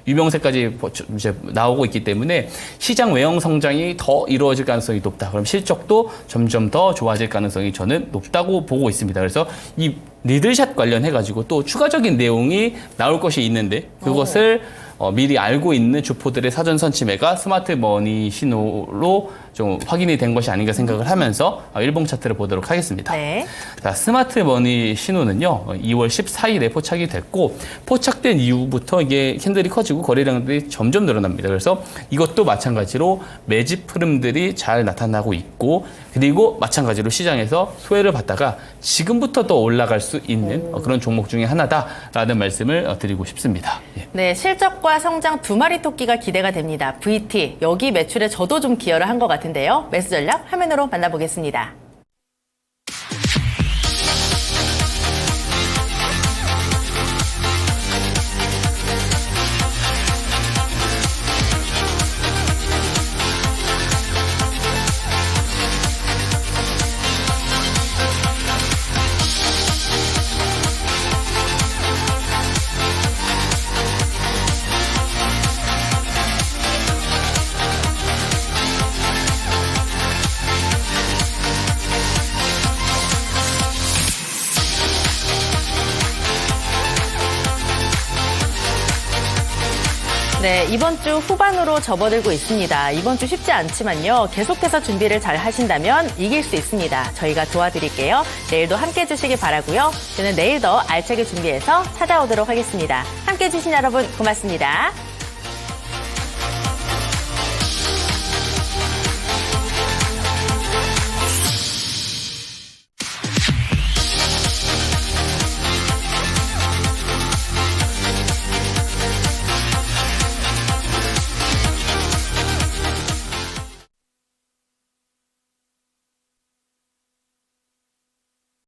유명세까지 이제 나오고 있기 때문에 시장 외형 성장이 더 이루어질 가능성이 높다. 그럼 실적도 점점 더 좋아질 가능성이 저는 높다고 보고 있습니다. 그래서 이 리들샷 관련해가지고 또 추가적인 내용이 나올 것이 있는데 그것을 미리 알고 있는 주포들의 사전 선취매가 스마트 머니 신호로 좀 확인이 된 것이 아닌가 생각을 하면서 일봉 차트를 보도록 하겠습니다. 네. 자, 스마트 머니 신호는요, 2월 14일에 포착이 됐고, 포착된 이후부터 이게 캔들이 커지고 거래량들이 점점 늘어납니다. 그래서 이것도 마찬가지로 매집 흐름들이 잘 나타나고 있고, 그리고 마찬가지로 시장에서 소외를 받다가 지금부터 더 올라갈 수 있는 그런 종목 중에 하나다라는 말씀을 드리고 싶습니다. 예. 네, 실적과 성장 두 마리 토끼가 기대가 됩니다. VT, 여기 매출에 저도 좀 기여를 한 것 같은데요. 매수 전략 화면으로 만나보겠습니다. 네, 이번 주 후반으로 접어들고 있습니다. 이번 주 쉽지 않지만요. 계속해서 준비를 잘 하신다면 이길 수 있습니다. 저희가 도와드릴게요. 내일도 함께해 주시기 바라고요. 저는 내일 더 알차게 준비해서 찾아오도록 하겠습니다. 함께해 주신 여러분 고맙습니다.